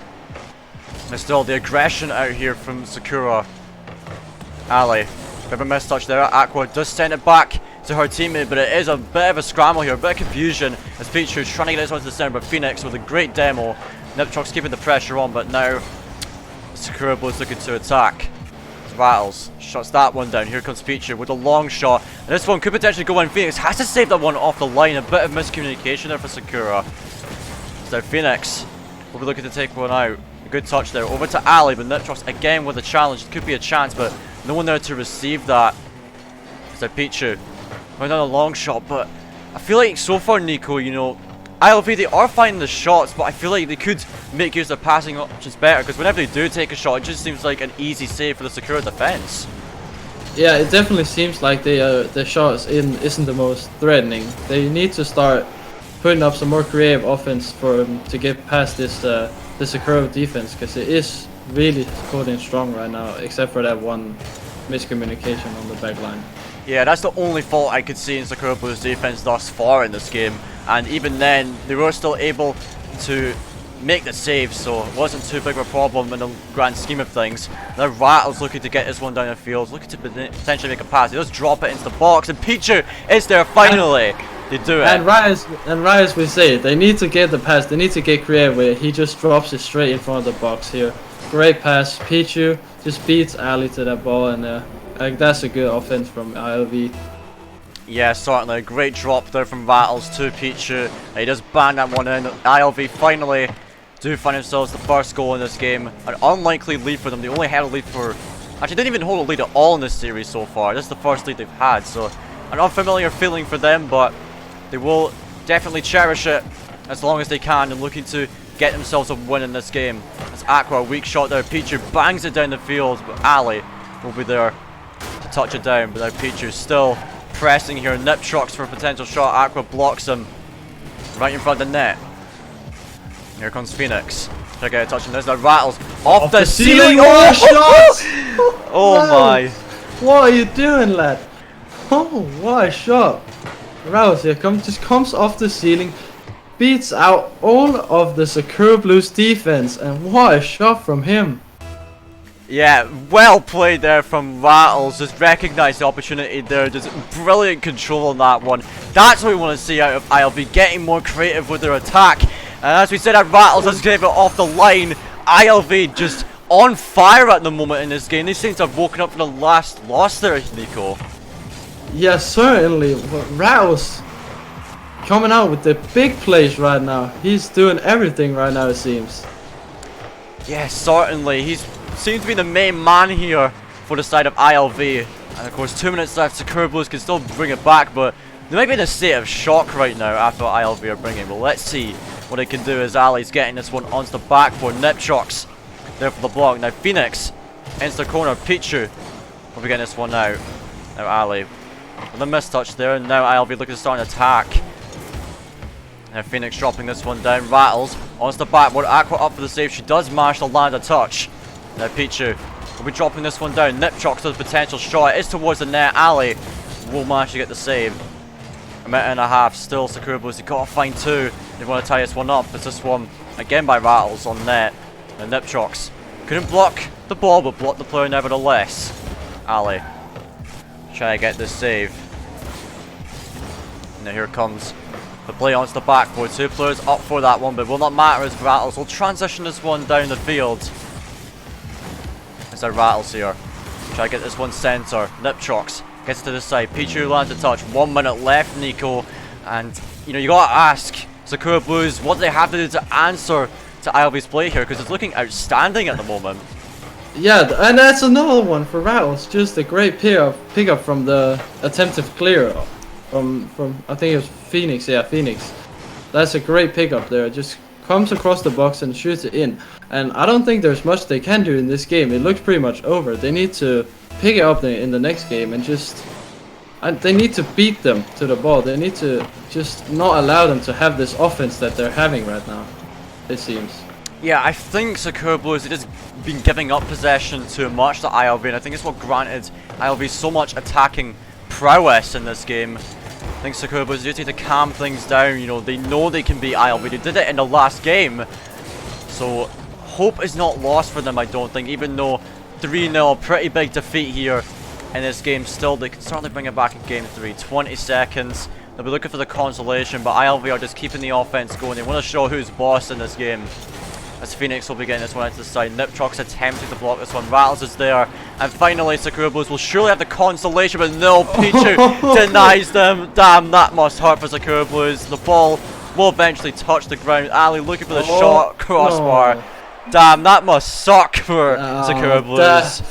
There's still the aggression out here from Sakura. Ali, bit of a mistouch there. Aqua does send it back to her teammate, but it is a bit of a scramble here, a bit of confusion as Pichu's trying to get this one to the center, but Phoenix with a great demo. Niptrox keeping the pressure on, but now Sakura Blues looking to attack. Rattles shuts that one down. Here comes Pichu with a long shot, and this one could potentially go in. Phoenix has to save that one off the line. A bit of miscommunication there for Sakura. So Phoenix will be looking to take one out. A good touch there. Over to Ali, but Niptrox again with a challenge. It could be a chance, but no one there to receive that. So Pichu went on a long shot, but I feel like so far, Nico, ILV, they are finding the shots, but I feel like they could make use of passing options better, because whenever they do take a shot, it just seems like an easy save for the Sakura defense. Yeah, it definitely seems like the shots isn't the most threatening. They need to start putting up some more creative offense for them to get past this the Sakura defense, because it is really holding strong right now, except for that one miscommunication on the back line. Yeah, that's the only fault I could see in Sakura Blues defense thus far in this game, and even then they were still able to make the save, so it wasn't too big of a problem in the grand scheme of things. Now Rattle's looking to get this one down the field, looking to potentially make a pass. He does drop it into the box, and Pichu is there finally. They do it. And Riot, we say they need to get the pass. They need to get creative with it. He just drops it straight in front of the box here. Great pass. Pichu just beats Ali to that ball, and that's a good offense from ILV. Yeah, certainly a great drop there from Rattles to Pichu. He does bang that one in. ILV finally do find themselves the first goal in this game. An unlikely lead for them. They only had a lead for... Actually, didn't even hold a lead at all in this series so far. This is the first lead they've had, so an unfamiliar feeling for them, but they will definitely cherish it as long as they can and looking to get themselves a win in this game. As Aqua, a weak shot there. Pichu bangs it down the field, but Ali will be there to touch it down. But now Pichu still pressing here. Niptrox for a potential shot. Aqua blocks him right in front of the net. Here comes Phoenix. Try to get a touch on this. Now Rattles off the ceiling. Oh, shots! Oh my. What are you doing, lad? Oh, what a shot. Rattles here just comes off the ceiling, beats out all of the Sakura Blues defense, and what a shot from him. Yeah, well played there from Rattles. Just recognized the opportunity there. Just brilliant control on that one. That's what we want to see out of ILV, getting more creative with their attack. And as we said, Rattles has gave it off the line. ILV just on fire at the moment in this game. They seem to have woken up from the last loss there, Nico. Yeah, certainly. Rattles coming out with the big plays right now. He's doing everything right now, it seems. Yeah, certainly. He seems to be the main man here for the side of ILV. And of course, 2 minutes left. Sakura Blues can still bring it back, but they might be in a state of shock right now after what ILV are bringing. But let's see what they can do as Ali's getting this one onto the backboard. Niptrox there for the block. Now Phoenix into the corner. Pichu We'll be getting this one out. Now Ali. With a mistouch there, and now ILV looking to start an attack. Now Phoenix dropping this one down. Rattles onto the backboard. Aqua up for the save. She does manage to land a touch. Now Pichu will be dropping this one down. Nipchok to the potential shot. It is towards the net. Ali will manage to get the save. A minute and a half. Still Sakura Blues. They gotta find two. They want to tie this one up. It's this one again by Rattles on net. And Nipchoks couldn't block the ball, but blocked the player nevertheless. Ali try to get this save. Now here comes the play onto the backboard. Two players up for that one, but it will not matter as Rattles will transition this one down the field. It's a Rattles here. Try to get this one center. Nipchoks gets to the side. Pichu lands a touch. 1 minute left, Nico. And you know, you gotta ask Sakura Blues what do they have to do to answer to ILV's play here, because it's looking outstanding at the moment. Yeah, and that's another one for Rattles. Just a great pickup from the attempted clear from I think it was Phoenix. Yeah, Phoenix. That's a great pickup there. Just comes across the box and shoots it in. And I don't think there's much they can do in this game. It looks pretty much over. They need to pick it up in the next game and they need to beat them to the ball. They need to just not allow them to have this offense that they're having right now, it seems. Yeah, I think Sakura Blues have just been giving up possession too much to ILV, and I think it's what granted ILV so much attacking prowess in this game. I think Sakura Blues just need to calm things down. You know, they know they can beat ILV. They did it in the last game. So, hope is not lost for them, I don't think, even though 3-0, pretty big defeat here in this game. Still, they can certainly bring it back in game 3. 20 seconds. They'll be looking for the consolation, but ILV are just keeping the offense going. They want to show who's boss in this game. As Phoenix will be getting this one out to the side. Nipchok's attempting to block this one. Rattles is there. And finally, Sakura Blues will surely have the consolation, but no, Pichu denies them. Damn, that must hurt for Sakura Blues. The ball will eventually touch the ground. Ali looking for the shot crossbar. No. Damn, that must suck for Sakura Blues.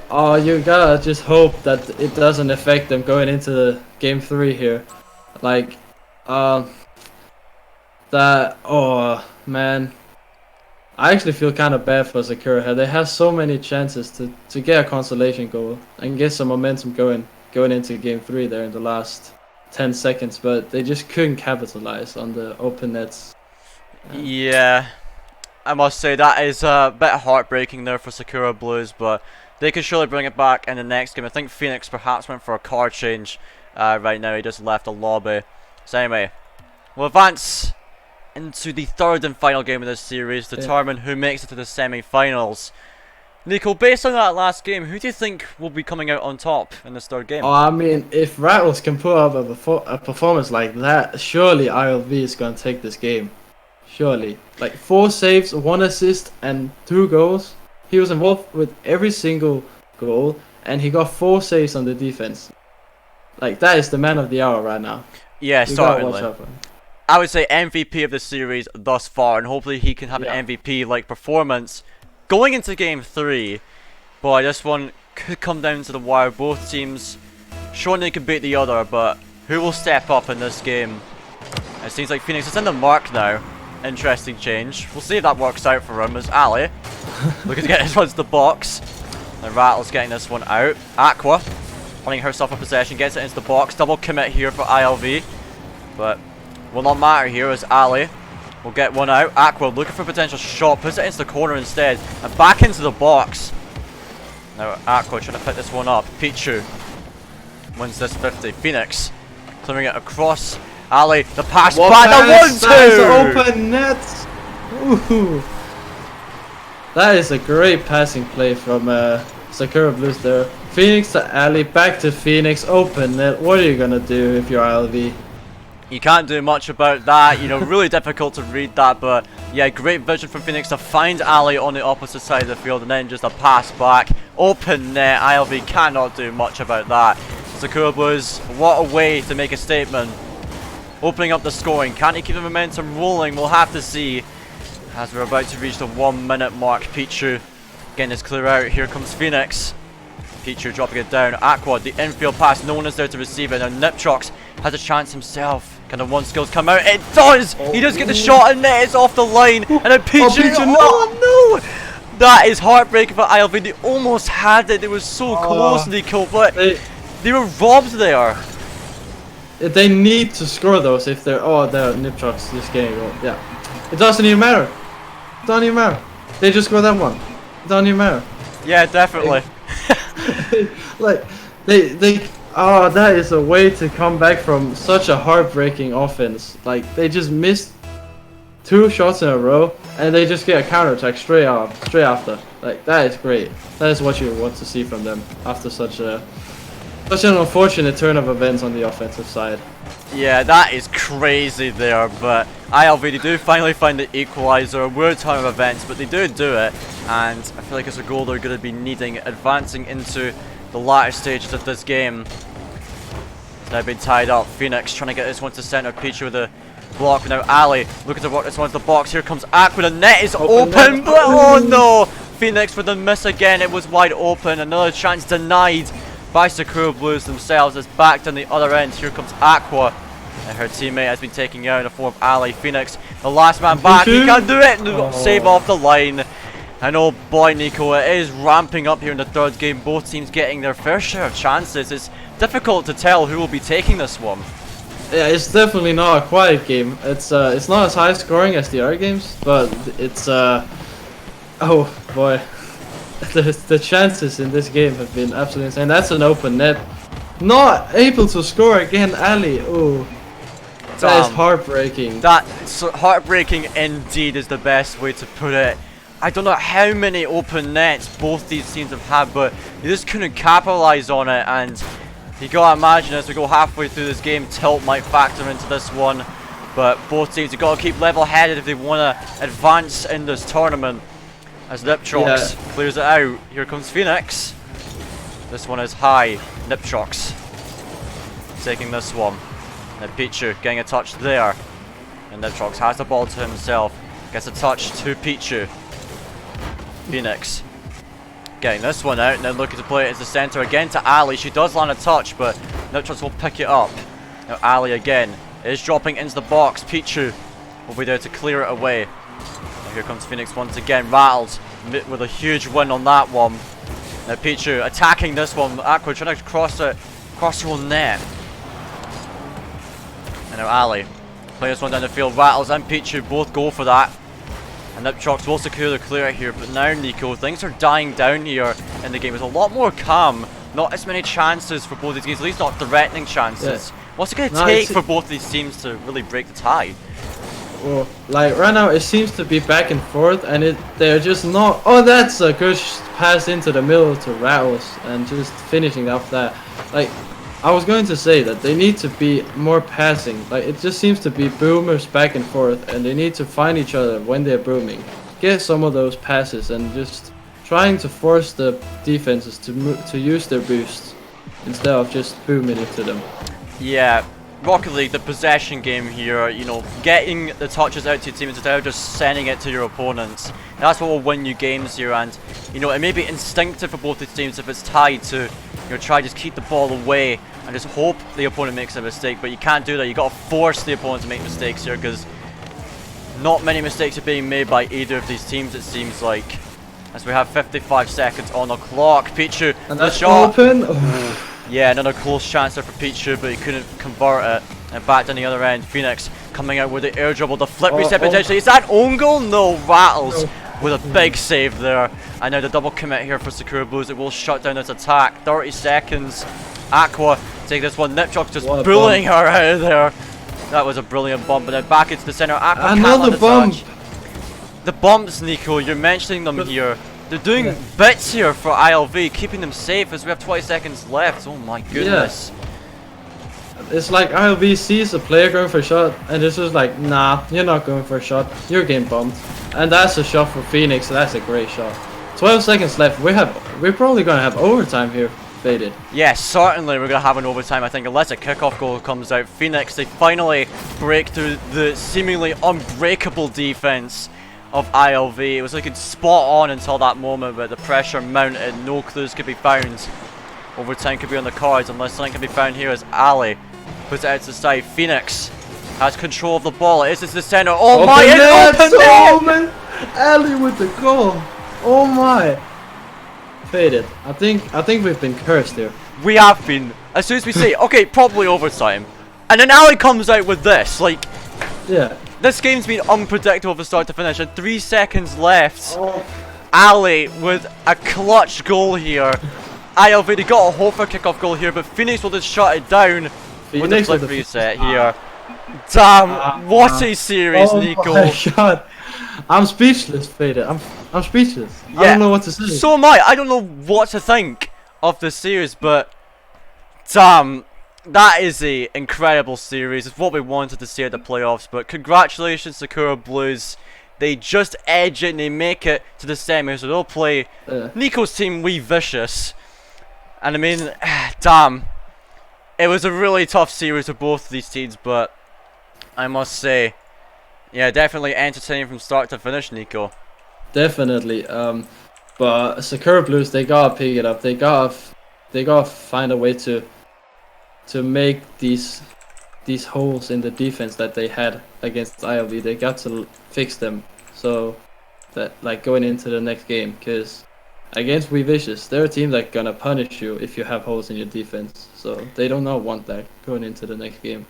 Oh, you gotta just hope that it doesn't affect them going into the game 3 here. Like, oh man. I actually feel kind of bad for Sakura here. They have so many chances to get a consolation goal and get some momentum going into game 3 there in the last 10 seconds, but they just couldn't capitalize on the open nets. Yeah, I must say that is a bit heartbreaking there for Sakura Blues, but they could surely bring it back in the next game. I think Phoenix perhaps went for a card change right now. He just left the lobby. So anyway, we'll advance into the third and final game of this series, determine who makes it to the semi-finals. Nico, based on that last game, who do you think will be coming out on top in this third game? Oh, I mean, if Rattles can put up a performance like that, surely ILV is going to take this game. Surely. Like 4 saves, 1 assist, and 2 goals. He was involved with every single goal, and he got 4 saves on the defense. Like, that is the man of the hour right now. Yeah, certainly. I would say MVP of the series thus far, and hopefully he can have an MVP-like performance going into game 3. Boy, this one could come down to the wire. Both teams showing they can beat the other, but who will step up in this game? It seems like Phoenix is in the mark now. Interesting change. We'll see if that works out for him. As Ali looking to get this one to the box. And Rattle's getting this one out. Aqua hunting herself a possession, gets it into the box. Double commit here for ILV, but will not matter here as Ali will get one out. Aqua looking for a potential shot, puts it into the corner instead, and back into the box. Now Aqua trying to pick this one up. Pichu wins this 50. Phoenix clearing it across. Ali, the pass back, the 1-2! Open net! Ooh. That is a great passing play from Sakura Blues there. Phoenix to Ali, back to Phoenix, open net. What are you gonna do if you're ILV? You can't do much about that, you know, really difficult to read that, but yeah, great vision from Phoenix to find Ali on the opposite side of the field, and then just a pass back, open net. ILV cannot do much about that. Sakura Blues, what a way to make a statement. Opening up the scoring, can he keep the momentum rolling? We'll have to see as we're about to reach the 1 minute mark. Pichu getting his clear out, here comes Phoenix. Pichu dropping it down. Aqua, the infield pass, no one is there to receive it. Now Nipchoks has a chance himself. Can the one skills come out? It does! He does get the shot and net is off the line. And then Pichu, oh no! That is heartbreaking for ILV. They almost had it. They were so close, Nico, but they were robbed there. They need to score those if they're they're nip trucks this game. Yeah, it doesn't even matter. It doesn't even matter. They just score that one. It doesn't even matter. Yeah, definitely. Like that is a way to come back from such a heartbreaking offense. Like they just missed 2 shots in a row and they just get a counter attack straight after. Like that is great. That is what you want to see from them after such an unfortunate turn of events on the offensive side. Yeah, that is crazy there, but ILV, they do finally find the equalizer. A weird turn of events, but they do it, and I feel like it's a goal they're going to be needing, advancing into the latter stages of this game. It's now been tied up. Phoenix trying to get this one to centre. Peachy with a block. Now Ali looking to work this one to the box. Here comes Aqua. The net is open, but oh no! Phoenix with the miss again. It was wide open. Another chance denied by Sakura Blues themselves. It's backed on the other end. Here comes Aqua. And her teammate has been taken out in the form of Ali. Phoenix, the last man back. He can do it. Save off the line. And oh boy, Nico, it is ramping up here in the third game. Both teams getting their fair share of chances. It's difficult to tell who will be taking this one. Yeah, it's definitely not a quiet game. It's not as high scoring as the other games, but it's oh boy. The chances in this game have been absolutely insane. That's an open net. Not able to score again, Ali. Oh, that is heartbreaking. That's heartbreaking indeed is the best way to put it. I don't know how many open nets both these teams have had, but they just couldn't capitalize on it. And you gotta imagine as we go halfway through this game, tilt might factor into this one. But both teams have got to keep level-headed if they want to advance in this tournament. As Niptrox clears it out, here comes Phoenix. This one is high. Niptrox taking this one. Now Pichu getting a touch there. And Niptrox has the ball to himself. Gets a touch to Pichu. Phoenix getting this one out and then looking to play it as the centre again to Ali. She does land a touch, but Niptrox will pick it up. Now Ali again is dropping into the box. Pichu will be there to clear it away. Here comes Phoenix once again, rattled with a huge win on that one. Now Pichu attacking this one. Aqua trying to cross her own net. And now Ali playing this one down the field. Rattles and Pichu both go for that. And Niptrox will secure the clear here. But now, Nico, things are dying down here in the game. There's a lot more calm. Not as many chances for both these teams. At least not threatening chances. Yeah. What's it going to take for both these teams to really break the tie? Well, like right now it seems to be back and forth, and they're just not. Oh, that's a good pass into the middle to Rattles, and just finishing off that. Like I was going to say that they need to be more passing. Like it just seems to be boomers back and forth, and they need to find each other when they're booming. Get some of those passes and just trying to force the defenses to use their boosts instead of just booming into them. Yeah. Rocket League, the possession game here, you know, getting the touches out to your team instead of just sending it to your opponents. That's what will win you games here, and, you know, it may be instinctive for both these teams if it's tied to, you know, try to just keep the ball away and just hope the opponent makes a mistake, but you can't do that. You got to force the opponent to make mistakes here, because not many mistakes are being made by either of these teams, it seems like. As we have 55 seconds on the clock. Pichu, and the that's shot. Open. Oh. Yeah, another close chance there for Pichu, but he couldn't convert it. And back on the other end, Phoenix coming out with the air dribble, the flip reset potentially. Is that own goal? No, Rattles with a big save there. And now the double commit here for Sakura Blues. It will shut down this attack. 30 seconds. Aqua take this one. Niptrox just bullying her out of there. That was a brilliant bump. But then back into the center. Aqua another bump. The bumps, Nico, you're mentioning them here. They're doing bits here for ILV, keeping them safe as we have 20 seconds left. Oh my goodness. Yeah. It's like ILV sees a player going for a shot, and it's just like, nah, you're not going for a shot. You're getting bumped. And that's a shot for Phoenix. So that's a great shot. 12 seconds left. We're probably gonna have overtime here. Faded. Yes, certainly we're gonna have an overtime. I think unless a kickoff goal comes out. Phoenix, they finally break through the seemingly unbreakable defense of ILV. It was looking spot on until that moment, but the pressure mounted. No clues could be found. Overtime could be on the cards unless something can be found here as Ali puts it out to the side. Phoenix has control of the ball. It is the center. Oh my, it's open there! Man. Ali with the goal. Oh my! Faded. I think we've been cursed here. We have been. As soon as we say, okay, probably overtime. And then Ali comes out with this. Like, Yeah. this game's been unpredictable from start to finish. And 3 seconds left. Oh. Ali with a clutch goal here. ILV got a Hofer kickoff goal here, but Phoenix will just shut it down with the flip reset here. Damn, what a series, Nico. Oh my god. I'm speechless, Faded. I'm speechless. I Yeah, don't know what to say. So am I. I don't know what to think of this series, but damn, that is a incredible series. It's what we wanted to see at the playoffs. But congratulations, Sakura Blues. They just edge it and they make it to the semis. So they'll play Nico's team, We Vicious. And I mean, damn, it was a really tough series for both of these teams, but I must say, yeah, definitely entertaining from start to finish, Nico. Definitely. But Sakura Blues, they gotta pick it up. They gotta find a way to make these holes in the defense that they had against ILV. They got to fix them so that, like, going into the next game, because against We Vicious, they're a team that's gonna punish you if you have holes in your defense. So they do not want that going into the next game.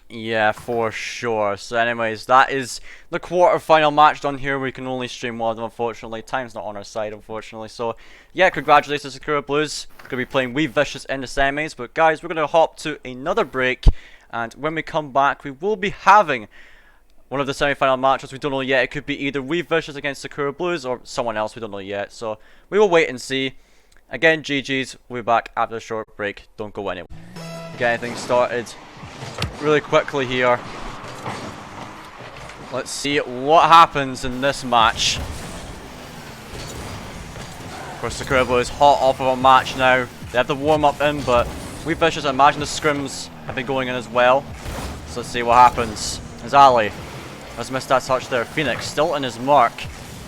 Yeah, for sure. So anyways, that is the quarterfinal match done here. We can only stream one of them, unfortunately. Time's not on our side, unfortunately. So yeah, congratulations to Sakura Blues. We're going to be playing We Vicious in the semis. But guys, we're going to hop to another break. And when we come back, we will be having one of the semi-final matches. We don't know yet. It could be either We Vicious against Sakura Blues or someone else. We don't know yet. So we will wait and see. Again, GG's. We'll be back after a short break. Don't go anywhere. Getting things started really quickly here. Let's see what happens in this match. Of course, Sakura Blue is hot off of a match now. They have the warm-up in, but We Vicious, I imagine the scrims have been going in as well. So let's see what happens. As Ali has missed that touch there. Phoenix still in his mark,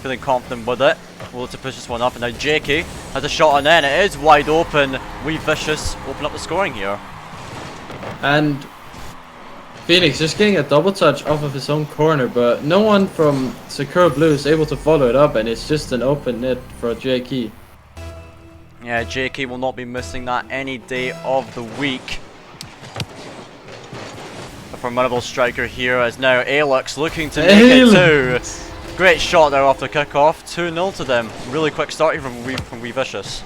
feeling confident with it. Will to push this one up, and now Jakey has a shot on in. It is wide open. We Vicious open up the scoring here. And Phoenix just getting a double touch off of his own corner, but no one from Sakura Blue is able to follow it up, and it's just an open net for JK. Yeah, JK will not be missing that any day of the week. A formidable striker here as now Alux looking to make it too. Great shot there off the kickoff. 2-0 to them. Really quick start here from We Vicious.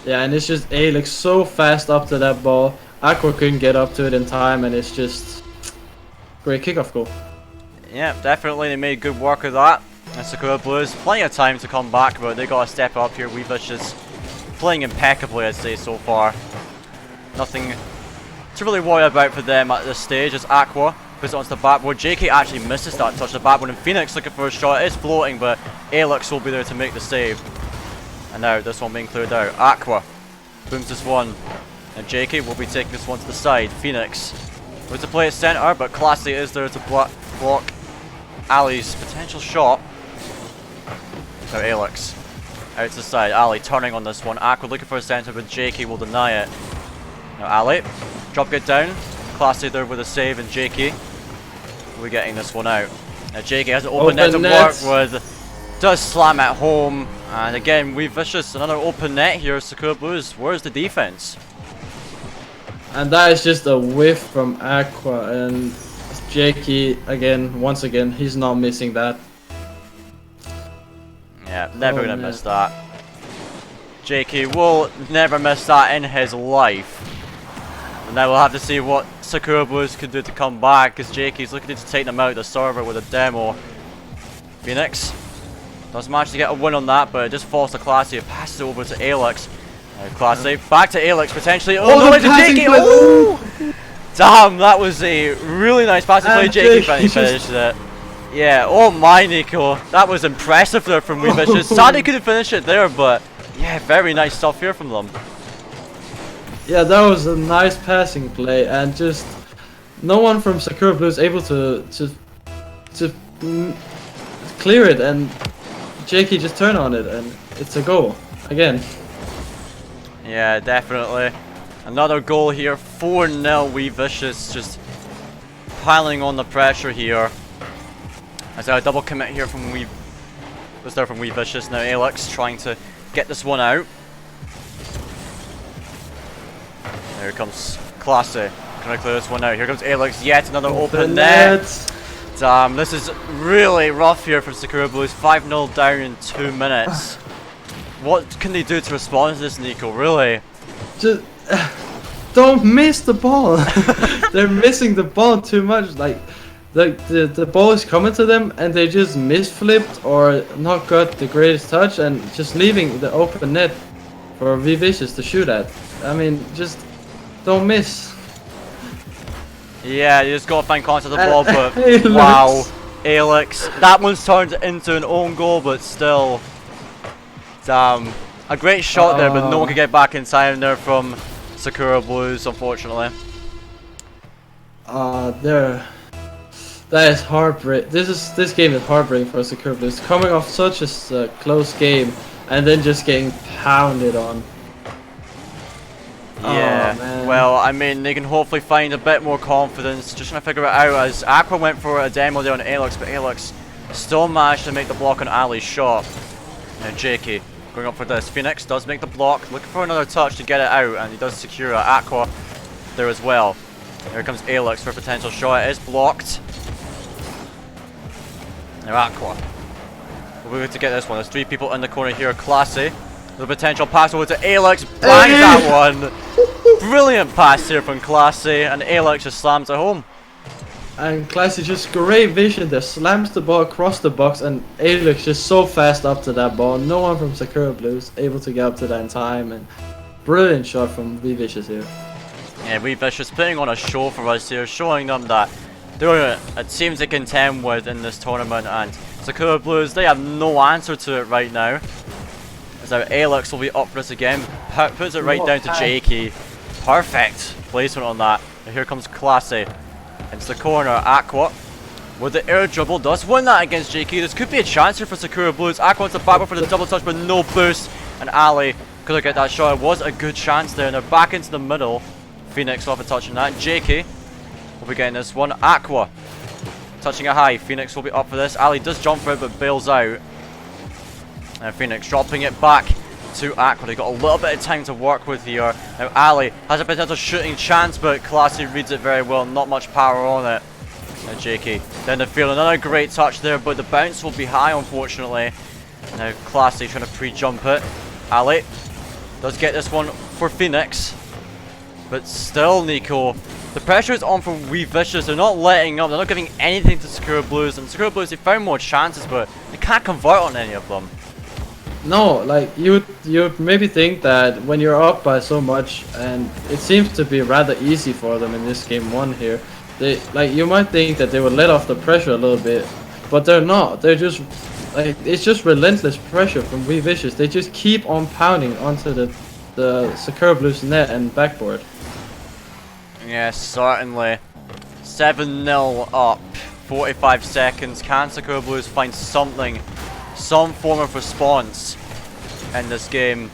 Yeah, and it's just Alux so fast up to that ball. Aqua couldn't get up to it in time, and it's just great kickoff goal. Yeah, definitely they made good work of that. And Sakura Blues, plenty of time to come back, but they got to step up here. We Vicious playing impeccably, I'd say, so far. Nothing to really worry about for them at this stage as Aqua puts it onto the backboard. JK actually misses that touch the backboard, and Phoenix looking for a shot. It is floating, but Alux will be there to make the save. And now this one being cleared out. Aqua booms this one. And JK will be taking this one to the side. Phoenix with to play at centre, but Classy is there to block Ali's potential shot. Now Alux out to the side. Ali turning on this one. Aqua looking for a centre, but JK will deny it. Now Ali, drop get down. Classy there with a save, and JK will be getting this one out. Now JK has an open net to work with. Does slam at home. And again, We Vicious, another open net here. Sakura Blues, where's the defense? And that is just a whiff from Aqua, and Jakey again, once again, he's not missing that. Yeah, never gonna miss that. Jakey will never miss that in his life. And now we'll have to see what Sakura Blues can do to come back, because Jakey's looking to take them out of the server with a demo. Phoenix does manage to get a win on that, but it just falls to Classy. It passes it over to Alux. Classy, back to Alux potentially. Oh no, it's a JK! Oh! Damn, that was a really nice pass to play. JK finally finished it. Yeah, oh my Nico. That was impressive there from We Vicious. Sadly couldn't finish it there, but yeah, very nice stuff here from them. Yeah, that was a nice passing play, and just no one from Sakura Blue is able to clear it, and JK just turned on it, and it's a goal again. Yeah, definitely. Another goal here. 4-0 We Vicious, just piling on the pressure here. As a double commit here from was there from Wee Vicious. Now Alex trying to get this one out. There comes Classy. Gonna clear this one out. Here comes Alex, yet another open net. Damn, this is really rough here for Sakura Blues. 5-0 down in 2 minutes. What can they do to respond to this, Nico? Really? Just don't miss the ball. They're missing the ball too much. Like the ball is coming to them and they just misflipped or not got the greatest touch and just leaving the open net for V Vicious to shoot at. I mean, just don't miss. Yeah, you just gotta find contact of the ball, but wow, Alex. That one's turned into an own goal, but still. Damn. A great shot there, but no one could get back in time there from Sakura Blues, unfortunately. That is heartbreak. This game is heartbreaking for Sakura Blues. Coming off such a close game and then just getting pounded on. Yeah, well, I mean, they can hopefully find a bit more confidence. Just trying to figure it out as Aqua went for a demo there on Alex, but Alex still managed to make the block on Ali's shot. Now Jakey going up for this. Phoenix does make the block, looking for another touch to get it out, and he does secure Aqua there as well. Here comes Alex for a potential shot. It is blocked. Now Aqua. We're going to get this one. There's 3 people in the corner here. Classy. The potential pass over to Alex. Bangs that one. Brilliant pass here from Classy, and Alex just slams it home. And Classy just great vision there, slams the ball across the box, and Alex just so fast up to that ball. No one from Sakura Blues able to get up to that in time, and brilliant shot from V Vicious here. Yeah, Wee Vicious putting on a show for us here, showing them that they're a team to contend with in this tournament, and Sakura Blues, they have no answer to it right now. So Alex will be up for this again, puts it right down to Jakey. Perfect placement on that. And here comes Classy into the corner. Aqua with the air dribble does win that against Jakey. This could be a chance here for Sakura Blues. Aqua wants to back for the double touch, but no boost, and Ali couldn't get that shot. It was a good chance there, and they're back into the middle. Phoenix will have a touch on that. Jakey will be getting this one. Aqua touching it high. Phoenix will be up for this. Ali does jump for it, but bails out. And Phoenix dropping it back to Aqua. They got a little bit of time to work with here. Now Ali has a potential shooting chance, but Classy reads it very well. Not much power on it. Now Jakey then the field. Another great touch there, but the bounce will be high, unfortunately. Now Classy trying to pre-jump it. Ali does get this one for Phoenix, but still, Nico, the pressure is on for Wee Vicious. They're not letting up. They're not giving anything to Sakura Blues, and Sakura Blues, they found more chances, but they can't convert on any of them. No, like you maybe think that when you're up by so much, and it seems to be rather easy for them in this game 1 here, they you might think that they would let off the pressure a little bit, but they're not. They're just like, it's just relentless pressure from Wee Vicious. They just keep on pounding onto the Sakura Blues net and backboard. Yes, certainly. 7-0 up. 45 seconds. Can Sakura Blues find something, some form of response in this game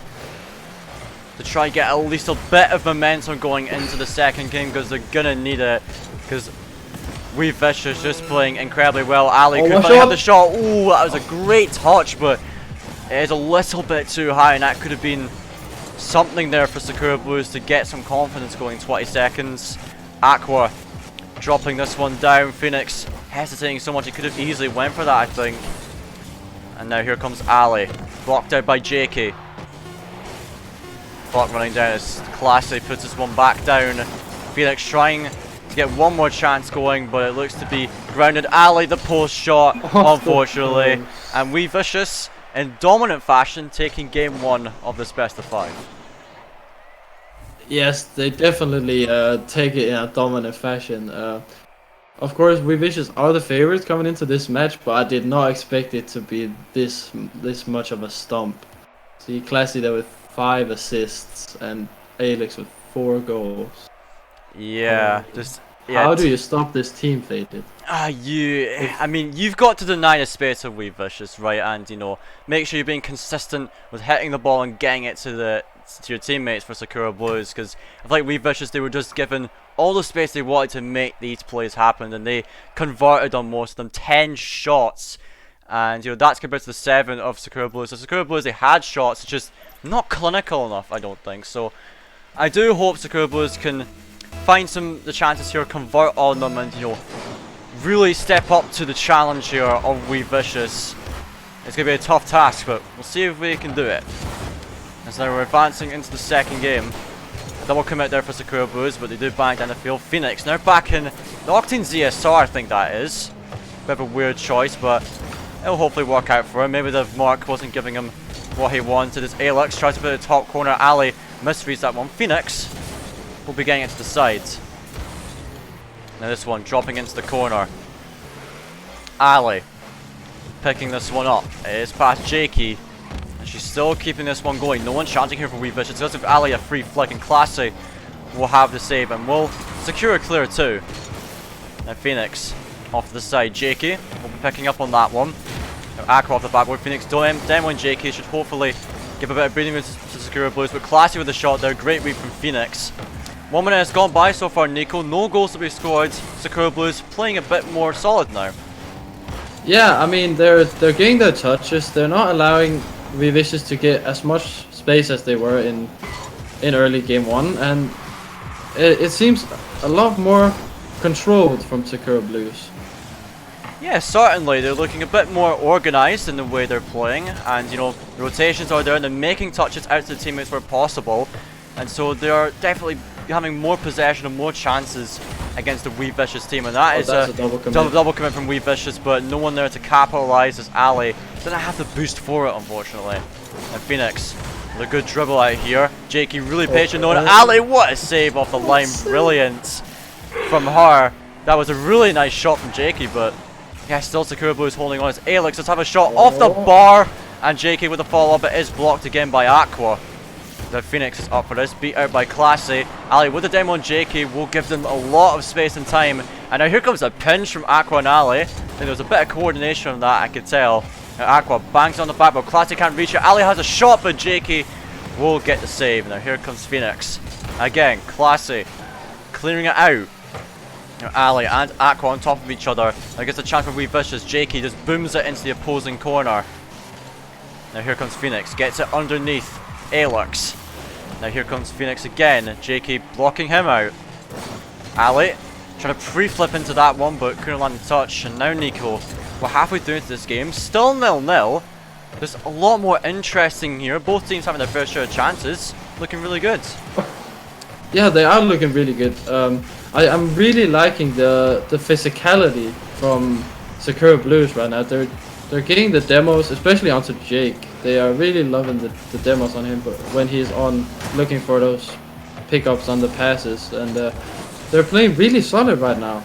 to try get at least a bit of momentum going into the second game, because they're gonna need it, because Wee Vicious just playing incredibly well. Ali could finally have the shot. Ooh, that was a great touch, but it is a little bit too high, and that could have been something there for Sakura Blues to get some confidence going. 20 seconds. Aqua dropping this one down. Phoenix hesitating so much, he could have easily went for that, I think. And now here comes Ali, blocked out by Jakey. Clock running down as Classy puts this one back down. Phoenix trying to get one more chance going, but it looks to be grounded. Ali, the post shot, unfortunately. And Wee Vicious, in dominant fashion, taking game 1 of this best of 5. Yes, they definitely take it in a dominant fashion. Of course, Wee Vicious are the favorites coming into this match, but I did not expect it to be this much of a stomp. See, Classy there with 5 assists and Alex with 4 goals. Yeah, how do you stop this team, Fated? I mean, you've got to deny the space of Wee Vicious, right? And, you know, make sure you're being consistent with hitting the ball and getting it to your teammates for Sakura Blues, because I feel like Wee Vicious, they were just given all the space they wanted to make these plays happen, and they converted on most of them. 10 shots And, you know, that's compared to the 7 of Sakura Blues. So Sakura Blues, they had shots, just not clinical enough, I don't think. So I do hope Sakura Blues can find the chances here, convert on them, and, you know, really step up to the challenge here of We Vicious. It's going to be a tough task, but we'll see if we can do it. As now we're advancing into the second game. A double commit there for Sakura Blues, but they do bang down the field. Phoenix now back in the Octane ZSR, I think that is. Bit of a weird choice, but it'll hopefully work out for him. Maybe the mark wasn't giving him what he wanted. As Alex tries to put the top corner, Ali misreads that one. Phoenix will be getting it to the sides. Now this one dropping into the corner. Ali picking this one up. It is past Jakey. And she's still keeping this one going. No one challenging here for We Vicious. It's if Ali a free flick, and Classy will have the save and will secure a clear too. Now Phoenix off to the side. Jakey will be picking up on that one. Now Aqua off the backboard. Phoenix demoing Jakey should hopefully give a bit of breathing room to Sakura Blues. But Classy with the shot there. Great read from Phoenix. 1 minute has gone by so far, Nico. No goals to be scored. Sakura Blues playing a bit more solid now. Yeah, I mean they're getting their touches. They're not allowing We Vicious to get as much space as they were in early game 1, and it seems a lot more controlled from Sakura Blues. Yeah, certainly. They're looking a bit more organised in the way they're playing, and you know, the rotations are there and they're making touches out to the teammates where possible, and so they are definitely having more possession and more chances against the We Vicious team, and that is a double commit from We Vicious, but no one there to capitalise as Ali didn't have the boost for it, unfortunately. And Phoenix with a good dribble out here. Jakey really patient, knowing Ali, what a save off the line, brilliant from her. That was a really nice shot from Jakey, but yeah, still Sakura Blues holding on. As Alex does have a shot off the bar, and Jakey with a follow up. It is blocked again by Aqua. The Phoenix is up for this, beat out by Classy. Ali with the demo on Jakey will give them a lot of space and time. And now here comes a pinch from Aqua and Ali. I think there was a bit of coordination on that, I could tell. Now Aqua bangs on the back, but Classy can't reach it. Ali has a shot, but Jakey will get the save. Now here comes Phoenix. Again, Classy clearing it out. Now Ali and Aqua on top of each other. Now gets a chance for We Vicious. Jakey just booms it into the opposing corner. Now here comes Phoenix, gets it underneath Alex. Now here comes Phoenix again. Jakey blocking him out. Ali trying to pre-flip into that one, but couldn't land the touch. And now Nico, we're halfway through into this game. Still 0-0. There's a lot more interesting here. Both teams having their fair share of chances. Looking really good. Yeah, they are looking really good. I'm really liking the physicality from Sakura Blues right now. They're getting the demos, especially onto Jake. They are really loving the demos on him, but when he's on looking for those pickups on the passes, and they're playing really solid right now.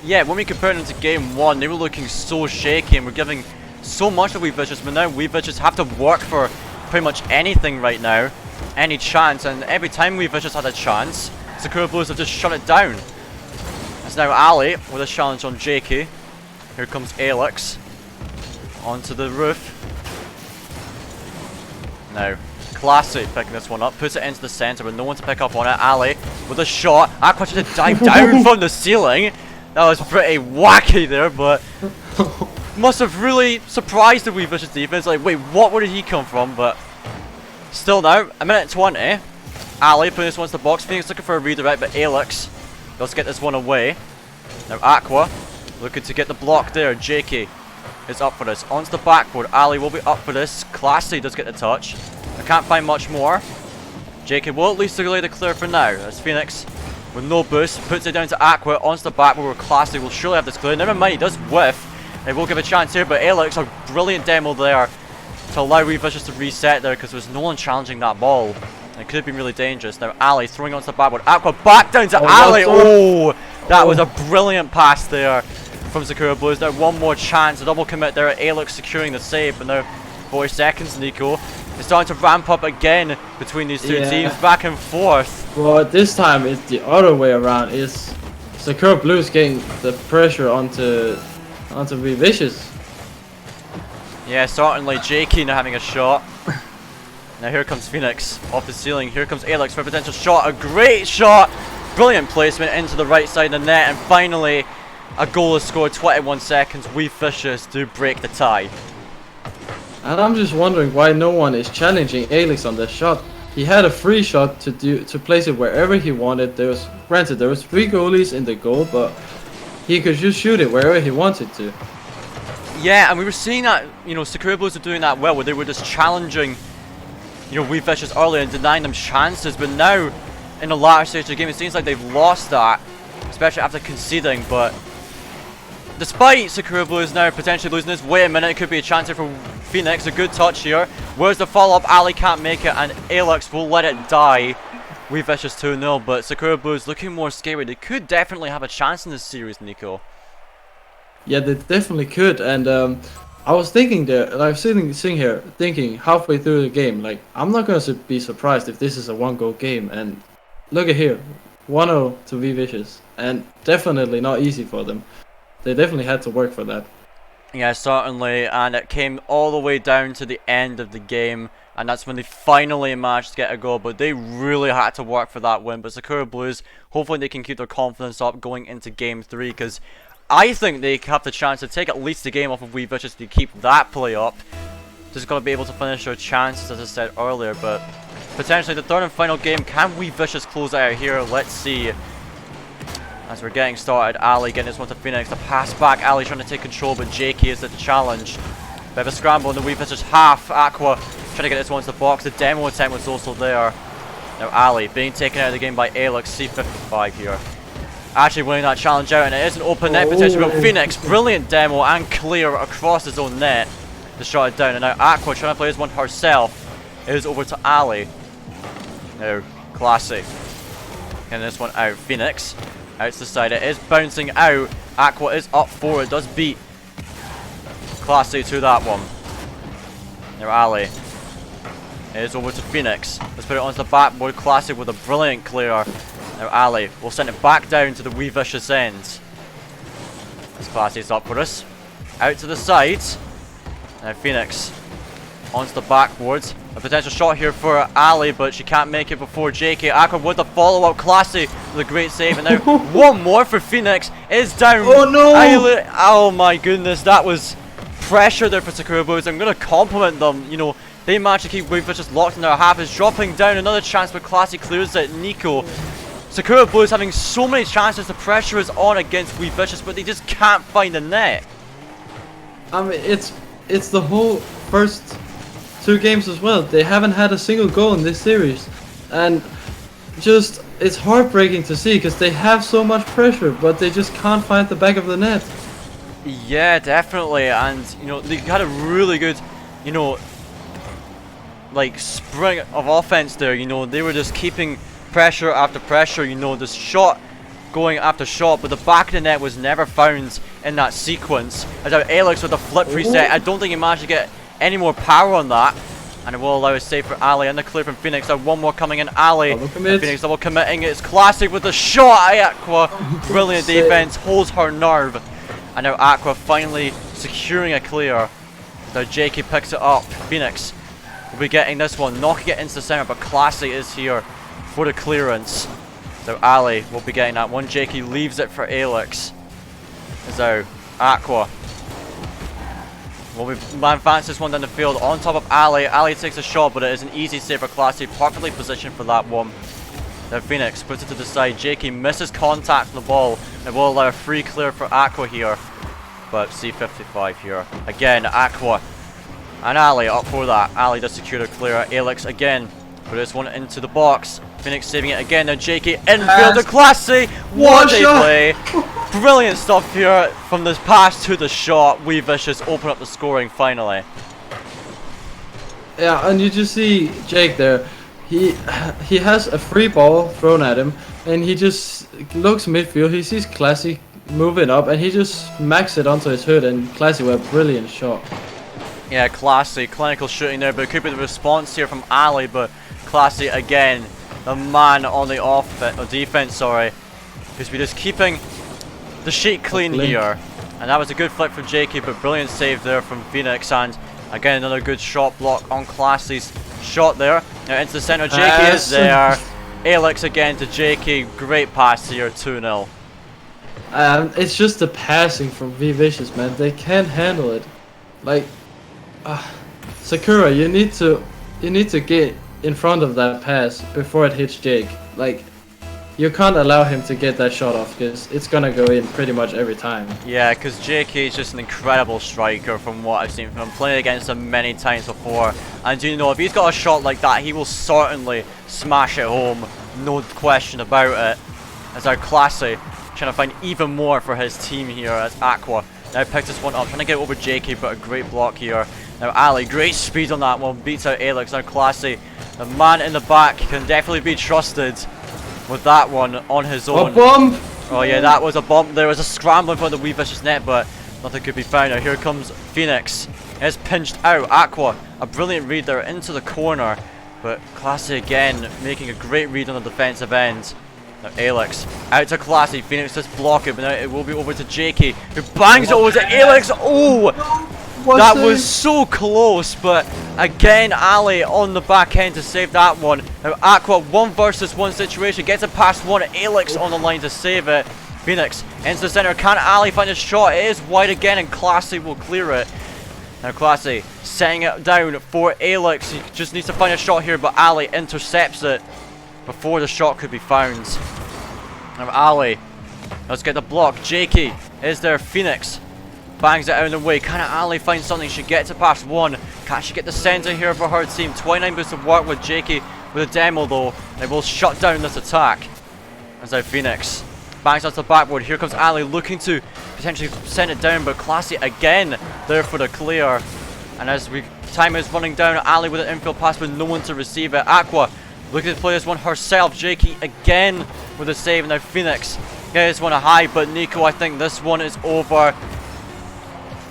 Yeah, when we compare them to game 1, they were looking so shaky and we're giving so much to We Vicious, but now We Vicious have to work for pretty much anything right now, any chance, and every time We Vicious had a chance, Sakura Blues have just shut it down. It's now Ali with a challenge on Jakey. Here comes Alex onto the roof. Now, Classy picking this one up, puts it into the centre with no one to pick up on it. Ali with a shot. Aqua tried to dive down from the ceiling. That was pretty wacky there, but must have really surprised the We Vicious defense. Like, wait, where did he come from? But still now, a minute 20. Ali putting this one to the box. Phoenix looking for a redirect, but Alex does get this one away. Now Aqua looking to get the block there. Jakey is up for this. Onto the backboard. Ali will be up for this. Classy does get the touch. I can't find much more. Jakey will at least delay the clear for now. As Phoenix with no boost puts it down to Aqua onto the backboard where Classy will surely have this clear. Never mind, he does whiff. They will give a chance here, but Alex, a brilliant demo there to allow We Vicious to reset there because there was no one challenging that ball. It could have been really dangerous. Now Ali throwing onto the backboard. Aqua back down to Ali. Oh, that was a brilliant pass there from Sakura Blues. Now one more chance, a double commit there. Alex securing the save, but now 4 seconds. Nico is starting to ramp up again between these two teams, back and forth. Well, this time it's the other way around. Is Sakura Blues getting the pressure onto We Vicious? Yeah, certainly. Jakey now having a shot. Now here comes Phoenix off the ceiling. Here comes Alex for a potential shot. A great shot. Brilliant placement into the right side of the net. And finally, A goal is scored 21 seconds. We Vicious do break the tie. And I'm just wondering why no one is challenging Alex on this shot. He had a free shot to place it wherever he wanted. There was 3 goalies in the goal, but he could just shoot it wherever he wanted to. Yeah, and we were seeing that, you know, Sakura Blues are doing that well, where they were just challenging, you know, We Vicious earlier and denying them chances, but now, in the latter stage of the game, it seems like they've lost that, especially after conceding, but despite Sakura Blues now potentially losing this, wait a minute, it could be a chance here for Phoenix, a good touch here. Where's the follow-up? Ali can't make it, and Alex will let it die. We Vicious 2-0, but Sakura Blues looking more scary. They could definitely have a chance in this series, Nico. Yeah, they definitely could, and I was thinking there, and I'm sitting here thinking halfway through the game, like, I'm not going to be surprised if this is a 1-goal game, and look at here, 1-0 to V Vicious, and definitely not easy for them. They definitely had to work for that. Yeah, certainly, and it came all the way down to the end of the game, and that's when they finally managed to get a goal, but they really had to work for that win. But Sakura Blues, hopefully they can keep their confidence up going into Game 3, because I think they have the chance to take at least the game off of We Vicious to keep that play up. Just got to be able to finish their chances, as I said earlier, but potentially the third and final game, can We Vicious close out here? Let's see. As we're getting started, Ali getting this one to Phoenix. The pass back, Ali trying to take control, but Jakey is the challenge. Bit of a scramble in the We Vicious half. Aqua trying to get this one to the box. The demo attempt was also there. Now Ali being taken out of the game by Alex, C55 here. Actually winning that challenge out, and it is an open net potentially. But Phoenix, brilliant demo and clear across his own net to shut it down. And now Aqua trying to play this one herself. It is over to Ali. Now, classic. Getting this one out. Phoenix. Out to the side, it is bouncing out. Aqua is up for it, does beat Classy to that one. Now Ali. It is over to Phoenix. Let's put it onto the backboard. Classy with a brilliant clear. Now Ali will send it back down to the We Vicious end. This Classy's up for us. Out to the side. Now Phoenix onto the backboard. A potential shot here for Ali, but she can't make it before JK. Aqua with the follow-up. Classy with a great save. And now one more for Phoenix. Is down. Oh no! Oh my goodness, that was pressure there for Sakura Blues. I'm going to compliment them. You know, they managed to keep We Vicious locked in their half. Is dropping down. Another chance, but Classy clears it. Nico. Sakura Blues having so many chances. The pressure is on against We Vicious, but they just can't find the net. I mean, it's the whole first 2 games as well. They haven't had a single goal in this series, and just it's heartbreaking to see because they have so much pressure, but they just can't find the back of the net. Yeah, definitely, and you know they had a really good, you know, like spring of offense there. You know, they were just keeping pressure after pressure. You know, this shot going after shot, but the back of the net was never found in that sequence. As now Alex with a flip reset, I don't think he managed to get any more power on that, and it will allow a save for Ali and the clear from Phoenix. Now one more coming in. Ali, Phoenix double committing. It's Classic with the shot. Aqua, brilliant defense, holds her nerve, and now Aqua finally securing a clear. Now Jakey picks it up. Phoenix will be getting this one, knocking it into the center, but Classic is here for the clearance. So Ali will be getting that one. Jakey leaves it for Alex. So Aqua will be advance this one down the field on top of Ali. Ali takes a shot, but it is an easy save for Classy. Perfectly positioned for that one. Now Phoenix puts it to the side. Jakey misses contact on the ball. It will allow a free clear for Aqua here. But C55 here. Again, Aqua and Ali up for that. Ali does secure the clear. Alex again put this one into the box. Phoenix saving it again. Now Jakey infield to Classy. What a play! Brilliant stuff here from this pass to the shot. We Vicious open up the scoring finally. Yeah, and you just see Jake there. He has a free ball thrown at him, and he just looks midfield. He sees Classy moving up, and he just smacks it onto his hood. And Classy with a brilliant shot. Yeah, Classy, clinical shooting there, but it could be the response here from Ali. But Classy again, the man on the defense. Sorry, because we're just keeping the sheet clean here, and that was a good flip from Jakey, but brilliant save there from Phoenix, and again another good shot block on Classy's shot there. Now into the center, Jakey is there. Alex again to Jakey, great pass here, 2-0. It's just the passing from V Vicious, man. They can't handle it. Like, Sakura, you need to get in front of that pass before it hits Jake. Like, you can't allow him to get that shot off because it's gonna go in pretty much every time. Yeah, because JK is just an incredible striker from what I've seen from him, playing against him many times before. And you know, if he's got a shot like that, he will certainly smash it home, no question about it. As our Classy trying to find even more for his team here as Aqua now picks this one up, trying to get over JK, but a great block here. Now Ali, great speed on that one, beats out Alex. Now Classy, the man in the back, can definitely be trusted with that one on his own. A bomb! Oh yeah, that was a bump. There was a scrambling for the wee vicious net, but nothing could be found. Now here comes Phoenix. It's pinched out. Aqua, a brilliant read there into the corner, but Classy again making a great read on the defensive end. Now Alex out to Classy. Phoenix just block it, but now it will be over to JK, who bangs it over to Alex. Oh, that was so close, but again Ali on the back end to save that one. Now Aqua 1 versus 1 situation, gets it past one. Alex on the line to save it. Phoenix into the center. Can Ali find a shot? It is wide again, and Classy will clear it. Now Classy setting it down for Alex. He just needs to find a shot here, but Ali intercepts it before the shot could be found. Now Ali, let's get the block. JK is there. Phoenix bangs it out of the way. Can Ali find something? She gets it past one. Can she get the center here for her team? 29 boosts of work with JK with a demo though. They will shut down this attack. As now Phoenix bangs off the backboard. Here comes Ali looking to potentially send it down, but Classy again there for the clear. And as time is running down, Ali with an infield pass with no one to receive it. Aqua looking to play this one herself. JK again with a save. Now Phoenix gets this one a high, but Nico, I think this one is over.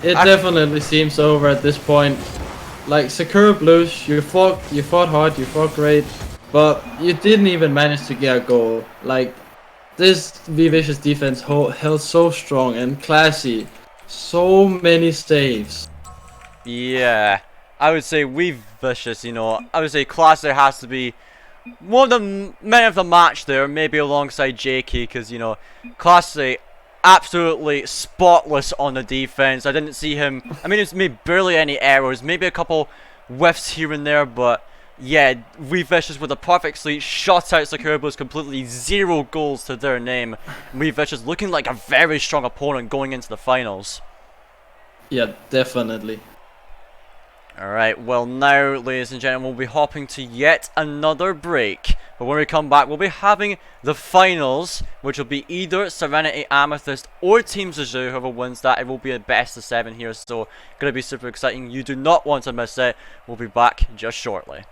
It definitely seems over at this point. Like, Sakura Blues, you fought hard, you fought great, but you didn't even manage to get a goal. Like, this V Vicious defense held so strong and Classy. So many saves. Yeah, I would say we Vicious, you know, I would say Classy has to be one of the men of the match there, maybe alongside JK, because, you know, Classy absolutely spotless on the defense. I didn't see him, I mean, it's made barely any errors, maybe a couple whiffs here and there, but yeah, we Vicious with a perfect sleep, shut out Sakura Blues completely, 0 goals to their name. We Vicious looking like a very strong opponent going into the finals. Yeah, definitely. Alright, well now, ladies and gentlemen, we'll be hopping to yet another break. But when we come back, we'll be having the finals, which will be either Serenity Amethyst or Team Zizou. Whoever wins that, it will be a best of 7 here, so gonna be super exciting. You do not want to miss it. We'll be back just shortly.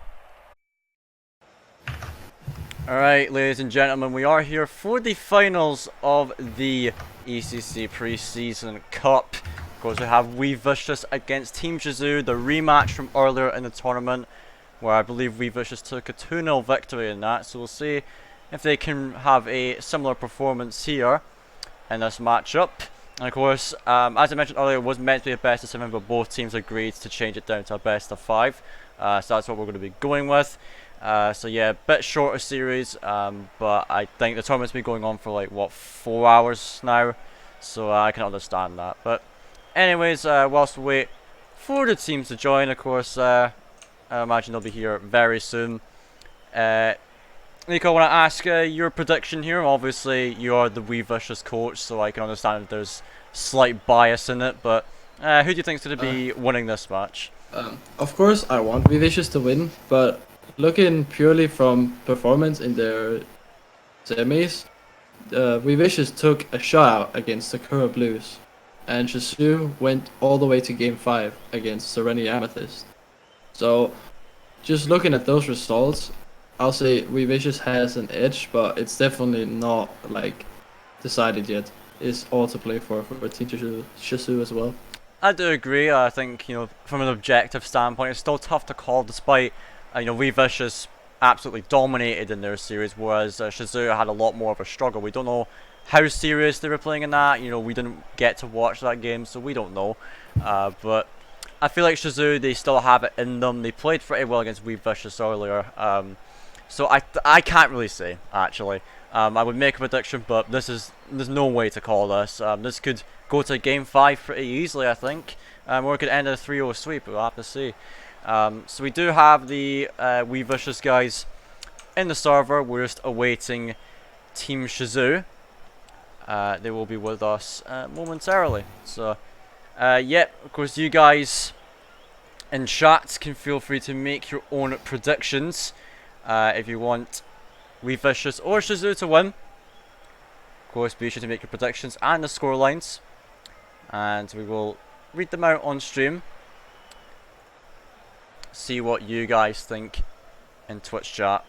Alright, ladies and gentlemen, we are here for the finals of the ECC Preseason Cup. Of course, we have We Vicious against Team Zizou, the rematch from earlier in the tournament, where I believe We Vicious took a 2-0 victory in that. So we'll see if they can have a similar performance here in this matchup. And of course, as I mentioned earlier, it was meant to be a best of 7, but both teams agreed to change it down to a best of 5. So that's what we're going to be going with. So yeah, a bit shorter series, but I think the tournament's been going on for like, what, 4 hours now? So I can understand that. But anyways, whilst we wait for the teams to join, of course, I imagine they'll be here very soon. Nico, I want to ask your prediction here. Obviously, you are the We Vicious coach, so I can understand if there's slight bias in it, but who do you think is going to be winning this match? Of course, I want We Vicious to win, but looking purely from performance in their semis, We Vicious took a shutout against Sakura Blues, and Zizou went all the way to Game 5 against Serenity Amethyst. So, just looking at those results, I'll say We Vicious has an edge, but it's definitely not like decided yet. It's all to play for Team Zizou as well. I do agree. I think, you know, from an objective standpoint, it's still tough to call, despite you know, We Vicious absolutely dominated in their series, whereas Zizou had a lot more of a struggle. We don't know how serious they were playing in that. You know, we didn't get to watch that game, so we don't know. But I feel like Zizou, they still have it in them. They played pretty well against We Vicious earlier. So I can't really say, actually. I would make a prediction, but there's no way to call this. This could go to game 5 pretty easily, I think. Or it could end in a 3-0 sweep, we'll have to see. So we do have the We Vicious guys in the server. We're just awaiting Team Shizou. They will be with us momentarily. So, yep, of course, you guys in chat can feel free to make your own predictions if you want We Vicious or Shizou to win. Of course, be sure to make your predictions and the score lines, and we will read them out on stream. See what you guys think in Twitch chat.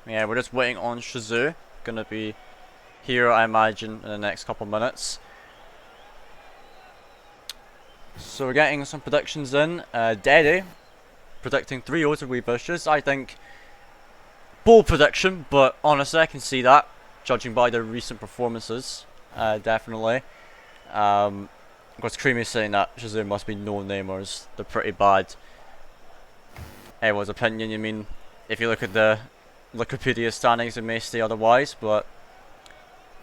Yeah, we're just waiting on Shizou. Gonna be here, I imagine, in the next couple minutes. So we're getting some predictions in. Deddy predicting 3-0 to We Vicious. I think bold prediction, but honestly I can see that, judging by their recent performances. Definitely. Of course, Creamy saying that Shizou must be no-namers. They're pretty bad. Everyone's opinion, you mean? If you look at the Wikipedia standings, it may say otherwise, but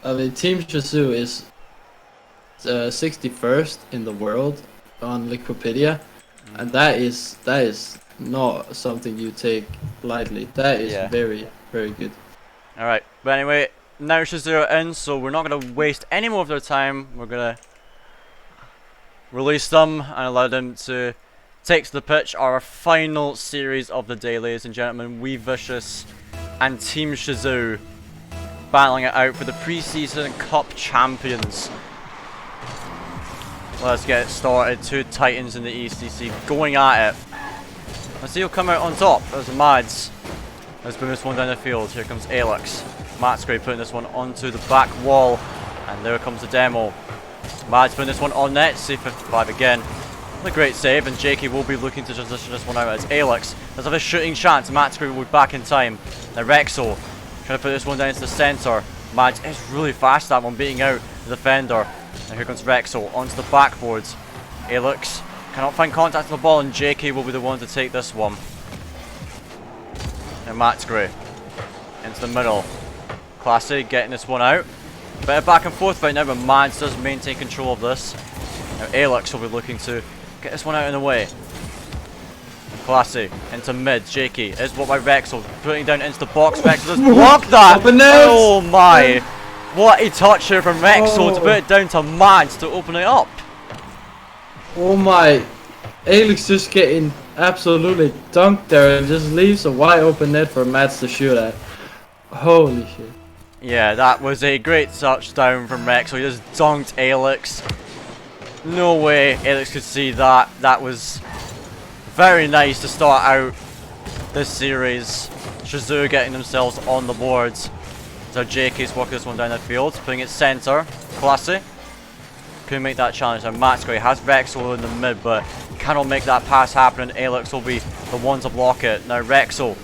I mean, Team Shizou is 61st in the world on Wikipedia, and that is not something you take lightly. That is very, very good. Alright, but anyway, now Shizou are in, so we're not going to waste any more of their time. We're going to release them and allow them to take to the pitch. Our final series of the day, ladies and gentlemen. We Vicious and Team Shizou battling it out for the Preseason Cup champions. Let's get it started. Two Titans in the ECC going at it. Let's see who'll come out on top. There's Mads. Let's bring this one down the field. Here comes Alex. Matsgray putting this one onto the back wall. And there comes the demo. Mads putting this one on net. C55 again. A great save. And Jakey will be looking to transition this one out as Alex. Let's have a shooting chance. Matsgray will be back in time. Now Rexo trying to put this one down into the centre. Mads is really fast, that one, beating out the defender. And here comes Rexo onto the backboard. Alex cannot find contact with the ball, and JK will be the one to take this one. And Matsgray into the middle. Classy getting this one out. Bit of back and forth right now, but Mads does maintain control of this. Now Alex will be looking to get this one out in the way. And Classy into mid. JK is what by Rexo putting down into the box. Rexo does block that. Oh my! What a touch here from Rexo to put it down to Mads to open it up. Oh my! Alex just getting absolutely dunked there and just leaves a wide open net for Mads to shoot at. Holy shit. Yeah, that was a great touchdown from Rexo. He just dunked Alex. No way Alex could see that. That was very nice to start out this series. Shizou getting themselves on the boards. So JK's walking this one down the field, putting it centre. Classy. Couldn't make that challenge. Now Matsgray has Rexo in the mid, but cannot make that pass happen, and Alex will be the one to block it. Now Rexo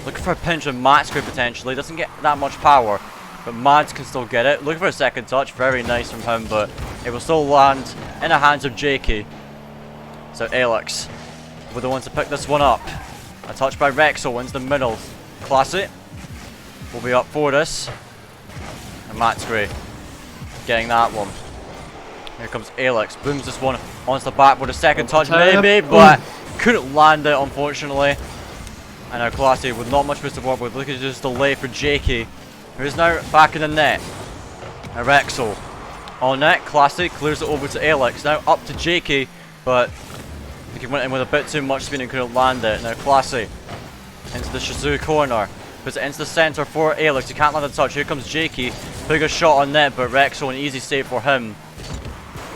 looking for a pinch of Matsgray potentially. Doesn't get that much power, but Mads can still get it. Looking for a second touch. Very nice from him, but it will still land in the hands of JK. So Alex will be the one to pick this one up. A touch by Rexo into the middle. Classy will be up for this. And Matsgray getting that one. Here comes Alex. Booms this one onto the back with a second touch maybe, but couldn't land it unfortunately. And now Classy with not much to work with. Looking to just delay for JK, who is now back in the net. Now Rexo on net. Classy clears it over to Alex. Now up to JK, but I think he went in with a bit too much speed and couldn't land it. Now Classy into the Shizou corner. Puts it into the centre for Alex. He can't land the touch. Here comes JK. Bigger shot on net, but Rexo an easy save for him.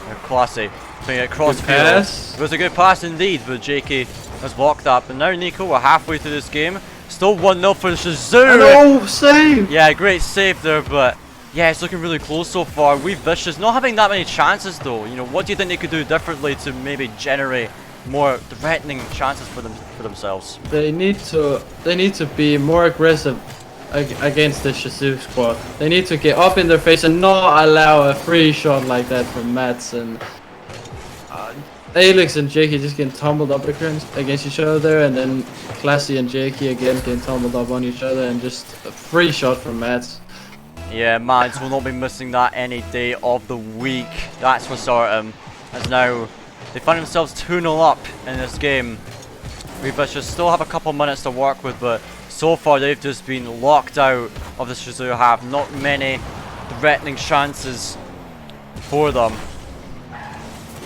Now Classy putting it across field. It was a good pass indeed, but JK has blocked that. But now Nico, we're halfway through this game. Still 1-0 for Shizou. Oh, save! Yeah, great save there, but yeah, it's looking really close so far. We Vicious not having that many chances though. You know, what do you think they could do differently to maybe generate more threatening chances for themselves? They need to be more aggressive against the Shizou squad. They need to get up in their face and not allow a free shot like that from Mads. And Alex and Jakey just getting tumbled up against each other there, and then Classy and Jakey again getting tumbled up on each other, and just a free shot from Mads. Yeah, Mads will not be missing that any day of the week. That's for certain. As now they find themselves 2-0 up in this game. Vicious still have a couple minutes to work with, but so far they've just been locked out of the Shizou half. Not many threatening chances for them.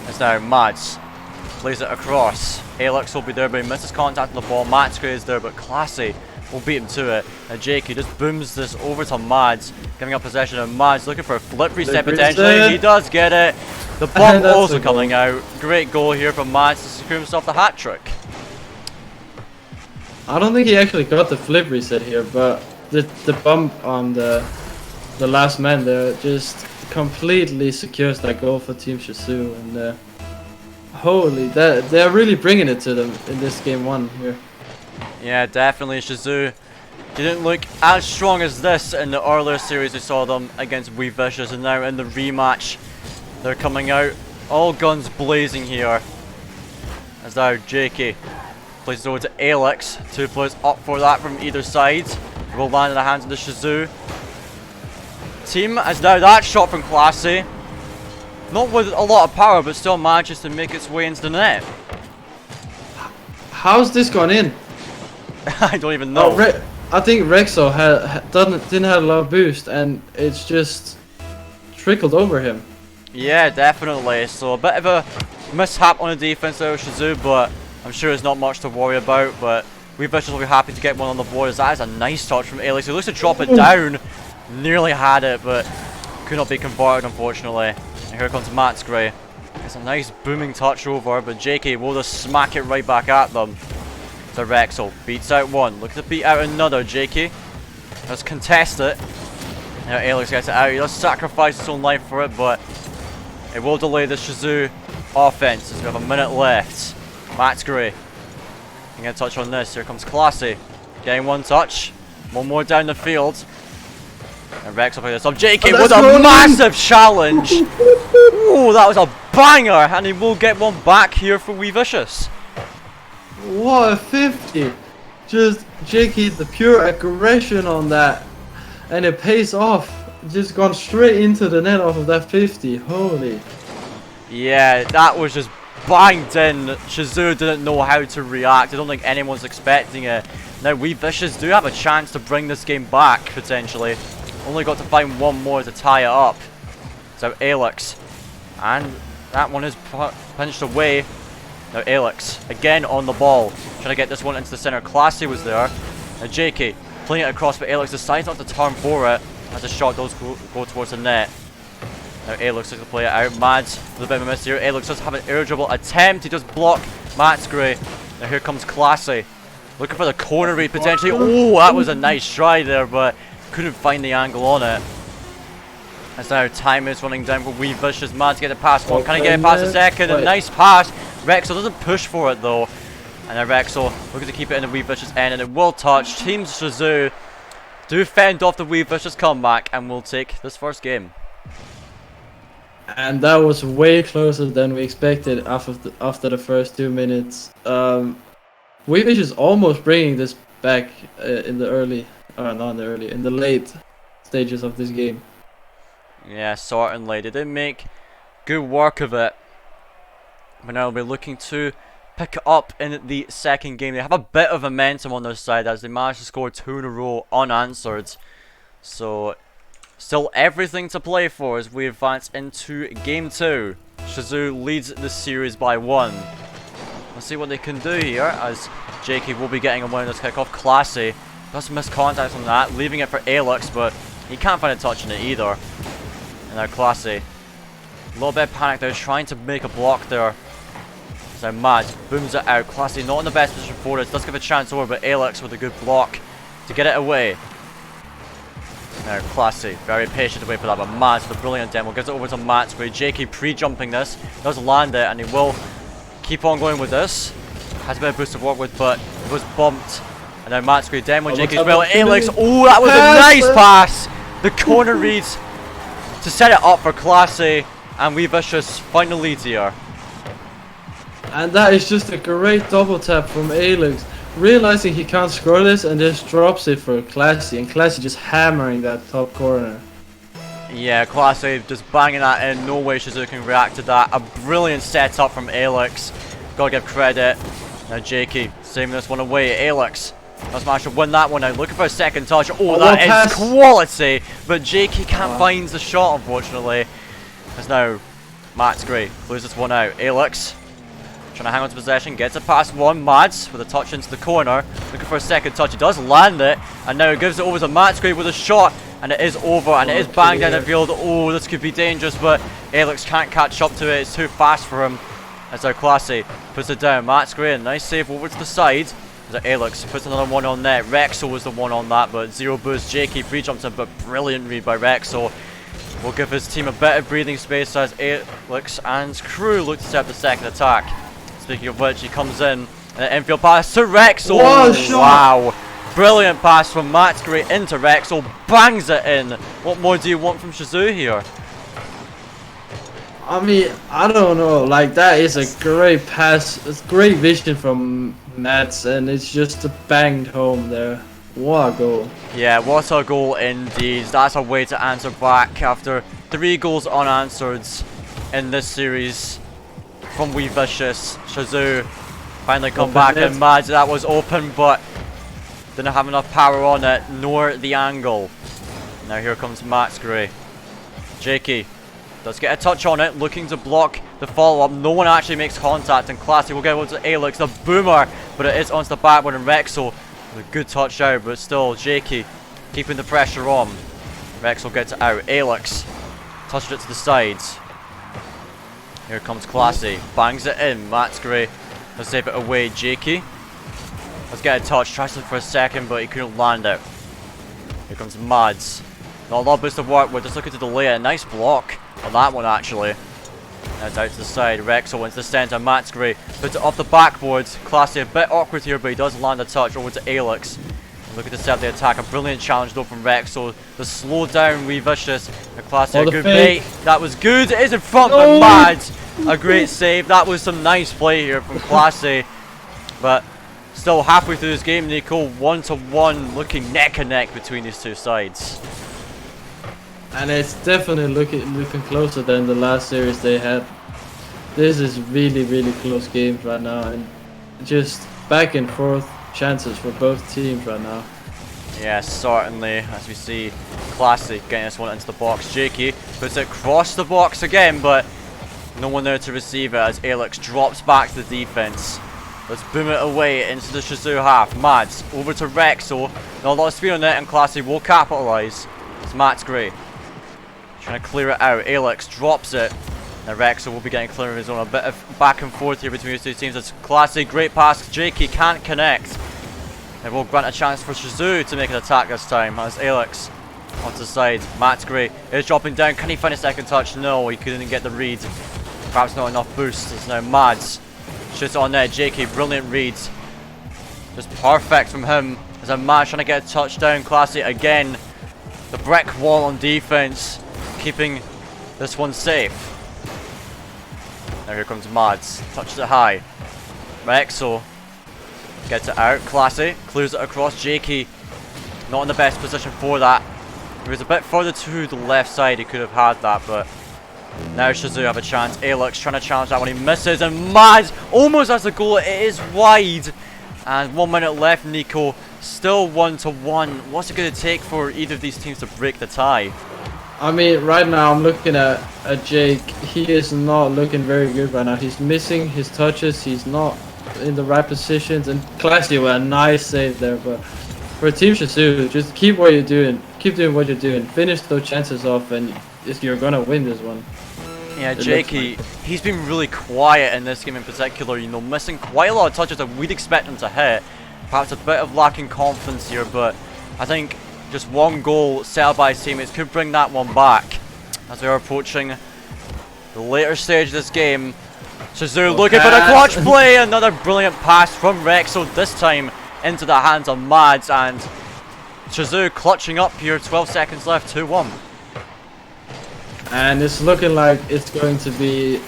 As now Mads plays it across. Alex will be there, but he misses contact on the ball. Matt's is there, but Classy will beat him to it. And Jakey just booms this over to Mads, giving up possession, and Mads looking for a flip reset potentially. He does get it. The bump also coming out. Great goal here from Mads to secure himself the hat trick. I don't think he actually got the flip reset here, but the bump on the last man there just completely secures that goal for Team Shizou, and holy, they're really bringing it to them in this game 1 here. Yeah, definitely. Shizou didn't look as strong as this in the earlier series we saw them against Vicious, and now in the rematch they're coming out all guns blazing here. As now Jakey plays it over to Alex. 2 players up for that from either side. Will land in the hands of the Shizou team, as now that shot from Classy, not with a lot of power, but still manages to make its way into the net. How's this gone in? I don't even know. I think Rexo didn't have a lot of boost, and it's just trickled over him. Yeah, definitely. So a bit of a mishap on the defense there with Shizou, but I'm sure it's not much to worry about. But Vicious will be happy to get one on the board, as that is a nice touch from Alex. He looks to drop it down. Nearly had it, but could not be converted, unfortunately. And here comes Matt's Gray. It's a nice booming touch over, but Jakey will just smack it right back at them. So Rexel beats out one. Looks to beat out another. Jakey let's contest it. Now Alex gets it out. He does sacrifice his own life for it, but it will delay the Shizou offense as we have a minute left. Matt's Gray can get a touch on this. Here comes Classy. Getting one touch. One more down the field. And Rex will play this up. Jakey with a massive challenge. Ooh, that was a banger. And he will get one back here for Vicious. What a 50. Just Jakey, the pure aggression on that. And it pays off. Just gone straight into the net off of that 50. Holy. Yeah, that was just banged in. Shizou didn't know how to react. I don't think anyone's expecting it. Now Vicious do have a chance to bring this game back, potentially. Only got to find one more to tie it up. So Alex. And that one is punched away. Now Alex, again on the ball. Trying to get this one into the center. Classy was there. Now Jakey playing it across, but Alex decides not to turn for it as the shot does go towards the net. Now Alex looks to play it out. Mads with a bit of a miss here. Alex does have an air dribble attempt. He does block Matt's Gray. Now here comes Classy. Looking for the corner read potentially. Oh, that was a nice try there, but couldn't find the angle on it. As now time is running down for Vicious. Mads get it past one. Can he get it past the second? A nice pass. Rexel doesn't push for it though. And then Rexel looking to keep it in the Vicious end, and it will touch. Team Shizou do fend off the Vicious comeback and will take this first game. And that was way closer than we expected after the first 2 minutes. Vicious almost bringing this back in the late stages of this game. Yeah, certainly. They did make good work of it. But now they'll be looking to pick it up in the second game. They have a bit of momentum on their side as they managed to score 2 in a row unanswered. So, still everything to play for as we advance into game 2. Shizou leads the series by 1. Let's see what they can do here as Jakey will be getting a win on this kickoff. Classy does miss contact on that, leaving it for Alex, but he can't find a touch in it either. And now Classy, a little bit of panic there, trying to make a block there. So Mads booms it out. Classy not in the best position for it. Does give a chance over, but Alex with a good block to get it away. Now Classy, very patient to wait for that, but Mads with a brilliant demo gives it over to Matt's Gray. Jakey pre-jumping this, does land it, and he will keep on going with this. Has a bit of boost to work with, but it was bumped. And now Matt's Gray, demo Jakey's well. Alex, oh, that was a nice pass. The corner reads to set it up for Classy, and Vicious find the lead here. And that is just a great double tap from Alex. Realizing he can't score this and just drops it for Classy. And Classy just hammering that top corner. Yeah, Classy just banging that in. No way Shazoo can react to that. A brilliant setup from Alex. Gotta give credit. Now Jakey saving this one away. Alex must manage to win that one now. Looking for a second touch. Oh, that is quality. But Jakey can't find the shot, unfortunately. As now Matt's great. Loses one out. Alex trying to hang on to possession. Gets it past one. Mads with a touch into the corner. Looking for a second touch. He does land it. And now he gives it over to Matt's great with a shot. And it is over. And it is banged down the field. Oh, this could be dangerous. But Alex can't catch up to it. It's too fast for him. As our Classy puts it down. Matt's great. Nice save over to the side. As Alex puts another one on net. Rexo was the one on that. But zero boost. Jakey free jumps in. But brilliant read by Rexo. Will give his team a bit of breathing space as Alex and crew look to set up the second attack. Speaking of which, he comes in and an infield pass to Rexo. Wow. Brilliant pass from Matt Gray into Rexo. Bangs it in. What more do you want from Shazoo here? I mean, I don't know. Like, that is a great pass. It's great vision from Mats, and it's just banged home there. What a goal. Yeah, what a goal indeed. That's a way to answer back after 3 goals unanswered in this series from Wee Vicious. Shazoo finally come back and mad. That was open, but didn't have enough power on it, nor the angle. Now here comes Max Gray. Jakey does get a touch on it, looking to block the follow-up. No one actually makes contact, and Classy will get over to Alex, the boomer, but it is onto the backboard, and Rexo with a good touch out, but still Jakey keeping the pressure on. Rexo gets it out. Alex touched it to the sides. Here comes Classy, bangs it in. Matt Gray will save it away. Jakey let's get a touch, tries to look for a second, but he couldn't land it. Here comes Mads. Not a lot of boost to work with, just looking to delay it. Nice block on that one actually. Now it's out to the side. Rexo into the centre. Matt Gray puts it off the backboard. Classy a bit awkward here, but he does land a touch over to Alex. Looking to set the attack. A brilliant challenge though from Rexo. The slow down Wee Vicious. Classy a good bait. That was good. It is in front of Mads. A great save. That was some nice play here from Classy. But still halfway through this game, Nico, 1-1, looking neck and neck between these two sides. And it's definitely looking closer than the last series they had. This is really close games right now, and just back and forth chances for both teams right now. Yes, certainly, as we see Classy getting this one into the box. Jakey puts it across the box again, but no one there to receive it as Alex drops back to the defense. Let's boom it away into the Shazoo half. Mads over to Rexo. Not a lot of speed on it, and Classy will capitalise. It's Matt Gray trying to clear it out. Alex drops it. Now Rexo will be getting clear of his own. A bit of back and forth here between these two teams. It's Classy, great pass. Jakey can't connect. It will grant a chance for Shazoo to make an attack this time as Alex onto the side. Matt Gray is dropping down. Can he find a second touch? No, he couldn't get the read. Perhaps not enough boost. It's now Mads. Shoots on there. Jakey, brilliant read. Just perfect from him. As a Mads trying to get a touchdown. Classy again. The brick wall on defense, keeping this one safe. Now here comes Mads. Touches it high. Rexo gets it out. Classy clears it across. Jakey not in the best position for that. He was a bit further to the left side. He could have had that, but now Shazoo have a chance. Alex trying to challenge that one. He misses, and Mads almost has a goal. It is wide. And 1 minute left, Nico. Still 1-1. What's it going to take for either of these teams to break the tie? I mean, right now I'm looking at Jake. He is not looking very good right now. He's missing his touches. He's not in the right positions. And Classy with a nice save there. But for Team Shazoo, just keep what you're doing. Keep doing what you're doing. Finish those chances off, and you're gonna win this one. Yeah, Jakey, he's been really quiet in this game in particular, you know, missing quite a lot of touches that we'd expect him to hit. Perhaps a bit of lacking confidence here, but I think just one goal set up by his teammates could bring that one back. As we are approaching the later stage of this game, Shazoo looking for the clutch play. Another brilliant pass from Rexo, this time into the hands of Mads, and Shazoo clutching up here, 12 seconds left, 2-1. And it's looking like it's going to be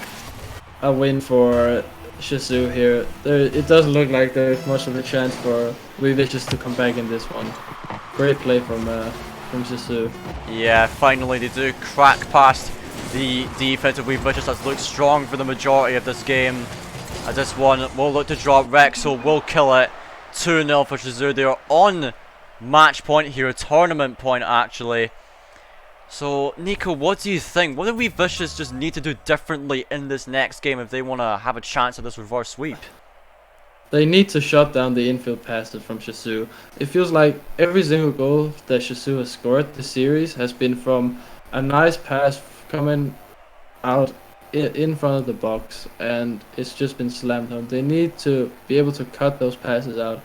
a win for Shizou here. It doesn't look like there's much of a chance for Vicious to come back in this one. Great play from Shizou. Yeah, finally they do crack past the defense of Vicious that's looked strong for the majority of this game. As this one will look to drop, Rexo will kill it. 2-0 for Shizou. They are on match point here, tournament point actually. So, Nico, what do you think? What do Vicious just need to do differently in this next game if they want to have a chance at this reverse sweep? They need to shut down the infield passes from Shizou. It feels like every single goal that Shizou has scored this series has been from a nice pass coming out in front of the box, and it's just been slammed home. They need to be able to cut those passes out,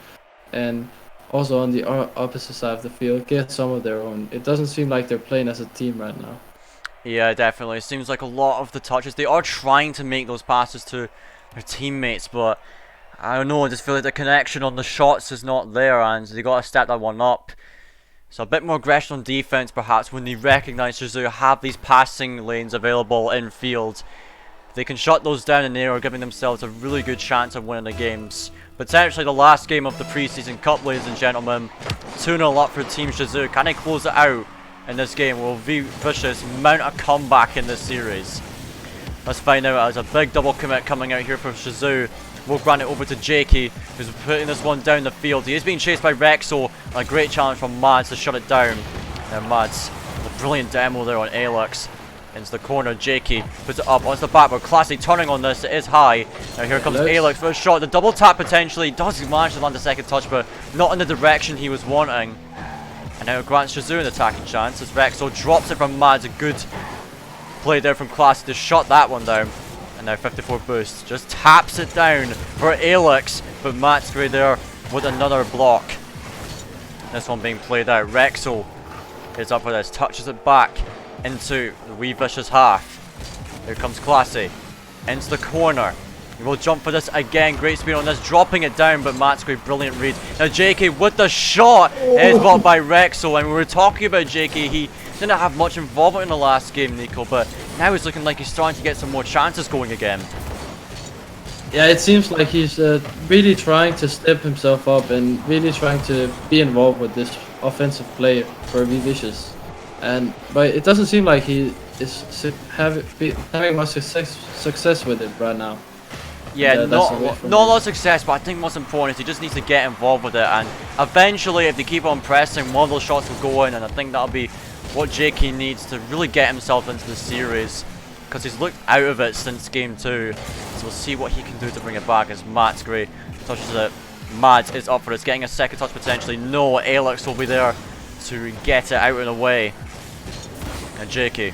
and also on the opposite side of the field, get some of their own. It doesn't seem like they're playing as a team right now. Yeah, definitely. It seems like a lot of the touches, they are trying to make those passes to their teammates, but I don't know, I just feel like the connection on the shots is not there, and they got to step that one up. So a bit more aggression on defense perhaps when they recognise Shizou have these passing lanes available in field. They can shut those down in the air, giving themselves a really good chance of winning the games. Potentially the last game of the Preseason Cup, ladies and gentlemen. 2-0 up for Team Shizou. Can they close it out in this game? Will Vicious mount a comeback in this series? Let's find out. As a big double commit coming out here for Shizou. We'll grant it over to Jakey, who's putting this one down the field. He is being chased by Rexo. A great challenge from Mads to shut it down. Now Mads, a brilliant demo there on Alex. Into the corner, Jakey puts it up onto the backboard. Classy turning on this, it is high. Now here comes Alex for a shot. The double tap potentially does manage to land a second touch, but not in the direction he was wanting. And now it grants Shizou an attacking chance as Rexo drops it from Mads. A good play there from Classy to shut that one down. And now 54 boost, just taps it down for Alex, but Matsgray there with another block. This one being played out. Rexo is up for this, touches it back into the Vicious half. Here comes Classy into the corner. He will jump for this again. Great speed on this, dropping it down, but Matsgray, brilliant read. Now JK with the shot is blocked by Rexo, and we were talking about JK. He didn't have much involvement in the last game, Nico, but now it's looking like he's starting to get some more chances going again. Yeah, it seems like he's really trying to step himself up and really trying to be involved with this offensive play for Vicious. But it doesn't seem like he is having much success with it right now. Yeah, not a lot of success, but I think what's important is he just needs to get involved with it, and eventually if they keep on pressing, one of those shots will go in, and I think that'll be what JK needs to really get himself into the series, because he's looked out of it since game 2. So we'll see what he can do to bring it back as Matsgray touches it. Mads is up for it, getting a second touch potentially. No, Alex will be there to get it out and away. And JK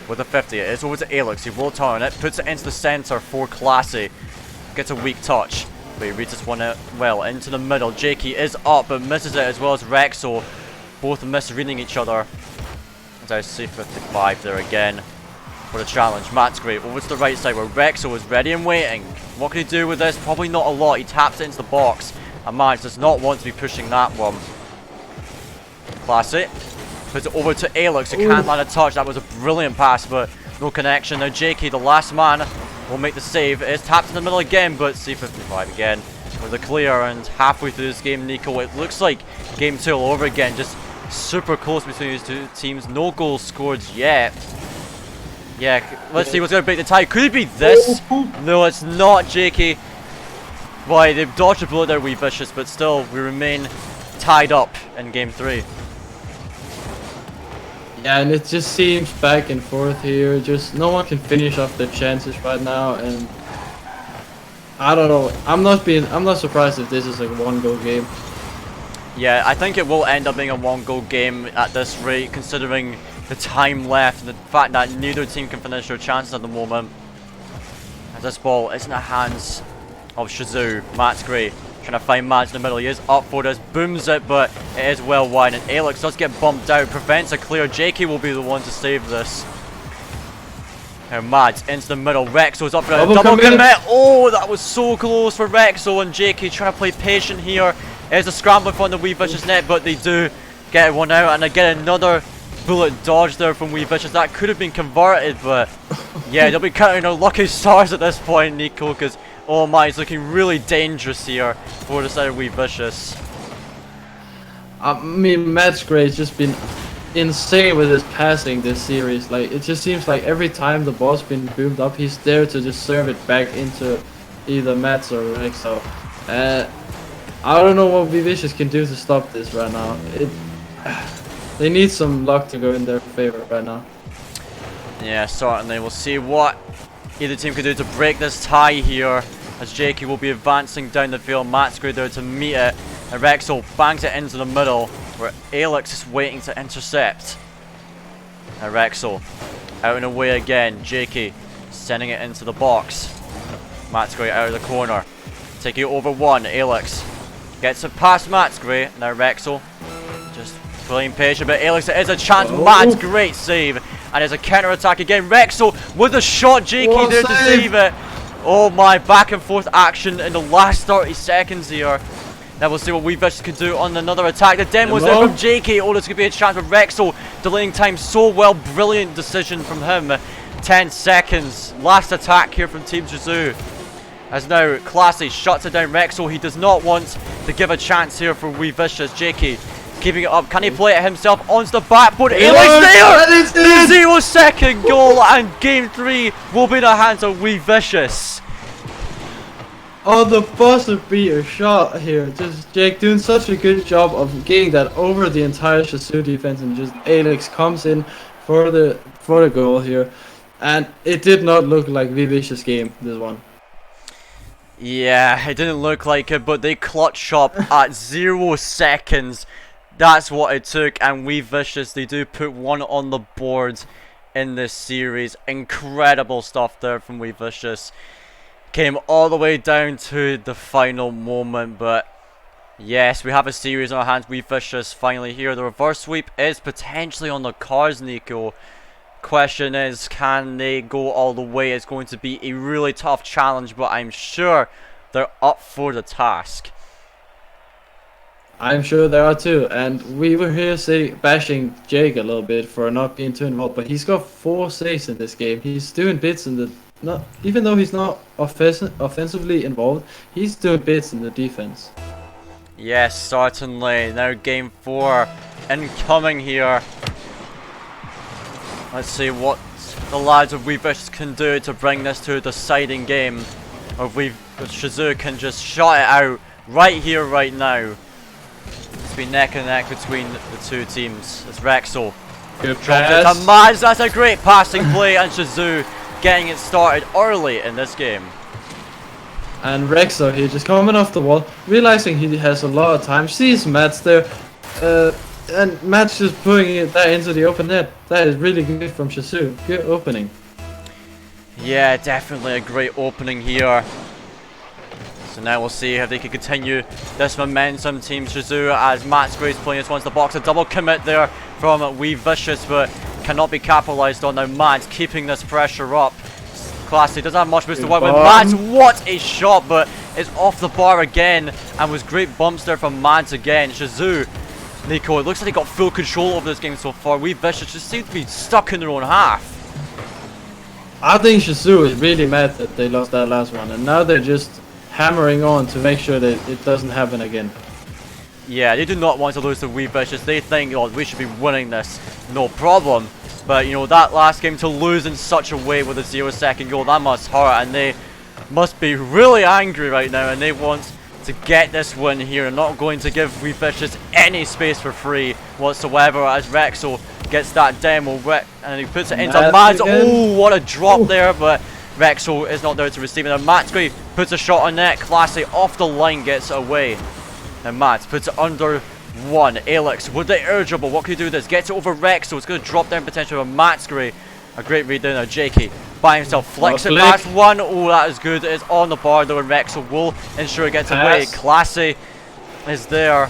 with a 50, it's over to Alex. He will turn it, puts it into the centre for Classy. Gets a weak touch, but he reads this one out well into the middle. JK is up but misses it, as well as Rexo. Both misreading each other. As I see 55 there again for the challenge. Matsgray over to the right side where Rexo is ready and waiting. What can he do with this? Probably not a lot. He taps it into the box, and Mads does not want to be pushing that one. Classy puts it over to Alex, who can't land a touch. That was a brilliant pass, but no connection. Now JK, the last man, will make the save. It is tapped in the middle again, but C55 again with a clear. And halfway through this game, Nico, it looks like game 2 all over again. Just super close between these two teams. No goals scored yet. Yeah, let's see what's going to break the tie. Could it be this? No, it's not, JK. Boy, they've dodged a bullet there, Vicious, but still, we remain tied up in game 3. Yeah, and it just seems back and forth here. Just no one can finish off their chances right now, and I don't know. I'm not surprised if this is like a 1-goal game. Yeah, I think it will end up being a 1-goal game at this rate, considering the time left and the fact that neither team can finish their chances at the moment. As this ball is in the hands of Shizou. Matsgray trying to find Mads in the middle. He is up for this, booms it, but it is well wide, and Alex does get bumped out, prevents a clear. JK will be the one to save this. Now Mads into the middle. Rexo's up for a double commit. Oh, that was so close for Rexo, and JK trying to play patient here. There's a scramble from the Vicious net, but they do get one out, and again another bullet dodge there from Vicious. That could have been converted, but yeah, they'll be counting their lucky stars at this point, Nico, because Oh my, he's looking really dangerous here for the side of Wee Vicious. I mean, Matt's Gray's just been insane with his passing this series. Like, it just seems like every time the ball's been boomed up, he's there to just serve it back into either Matt's or Rexo. I don't know what Wee Vicious can do to stop this right now. They need some luck to go in their favor right now. Yeah, certainly. We'll see what either team can do to break this tie here, as Jakey will be advancing down the field. Matt's Gray there to meet it, and Rexo bangs it into the middle, where Alex is waiting to intercept. And Rexo out and away again. Jakey sending it into the box. Matt's Gray out of the corner, taking it over one. Alex gets it past Matt's Gray. Now Rexo just playing patient, but Alex, it is a chance. Matt's great save, and there's a counter attack again. Rexo with a shot. Jakey there to save it. Oh my, back and forth action in the last 30 seconds here. Now we'll see what Wee Vicious can do on another attack. The demo's there from Jakey. Oh, this could be a chance for Rexo. Delaying time so well. Brilliant decision from him. 10 seconds. Last attack here from Team Shizou. As now Classy shuts it down. Rexo, he does not want to give a chance here for Wee Vicious. Jakey keeping it up. Can he play it himself onto the backboard? Alex there! The 0-second goal, and game 3 will be in the hands of Wee Vicious. On the buzzer beater shot here. Just Jake doing such a good job of getting that over the entire Shizou defense, and just Alex comes in for the goal here. And it did not look like Wee Vicious game, this one. Yeah, it didn't look like it, but they clutch up at 0 seconds. That's what it took, and Wee Vicious, they do put one on the board in this series. Incredible stuff there from Wee Vicious. Came all the way down to the final moment, but yes, we have a series on our hands. Wee Vicious finally here. The reverse sweep is potentially on the cards, Nico. Question is, can they go all the way? It's going to be a really tough challenge, but I'm sure they're up for the task. I'm sure there are too, and we were here bashing Jake a little bit for not being too involved, but he's got 4 saves in this game. He's doing bits in the even though he's not offensively involved, he's doing bits in the defense. Yes, certainly. Now game 4 incoming here. Let's see what the lads of Wee Vicious can do to bring this to a deciding game. Or if Shizou can just shut it out right here, right now. It's been neck and neck between the two teams. It's Rexo. Good pass. Maz, that's a great passing play, and Shizou getting it started early in this game. And Rexo here just coming off the wall, realizing he has a lot of time, sees Matt's there, and Matt's just putting that into the open net. That is really good from Shizou. Good opening. Yeah, definitely a great opening here. So now we'll see if they can continue this momentum, Team Shizou, as Matt's Gray's playing this once the box. A double commit there from Wee Vicious, but cannot be capitalized on. Now Matt's keeping this pressure up. Classy doesn't have much boost to work with. Mads, what a shot, but it's off the bar again, and was great bumps there from Mads again. Shizou, Nico, it looks like they got full control over this game so far. Wee Vicious just seem to be stuck in their own half. I think Shizou is really mad that they lost that last one, and now they're just hammering on to make sure that it doesn't happen again. Yeah, they do not want to lose to Wee Vicious. They think, oh, we should be winning this, no problem. But, you know, that last game to lose in such a way with a 0-second goal, that must hurt. And they must be really angry right now. And they want to get this win here. And not going to give Wee Vicious any space for free whatsoever. As Rexo gets that demo. And he puts it into Mads. Oh, what a drop there. But Rexo is not there to receive it. And Mads puts a shot on net. Classy off the line, gets it away. And Mads puts it under one. Alex with the urgeable. What can he do with this? Gets it over Rexo. It's going to drop down potentially with Matt's Gray. A great read down there. Jakey by himself flicks it past one. Oh, that is good. It's on the bar though, and Rexo will ensure it gets away. Classy is there.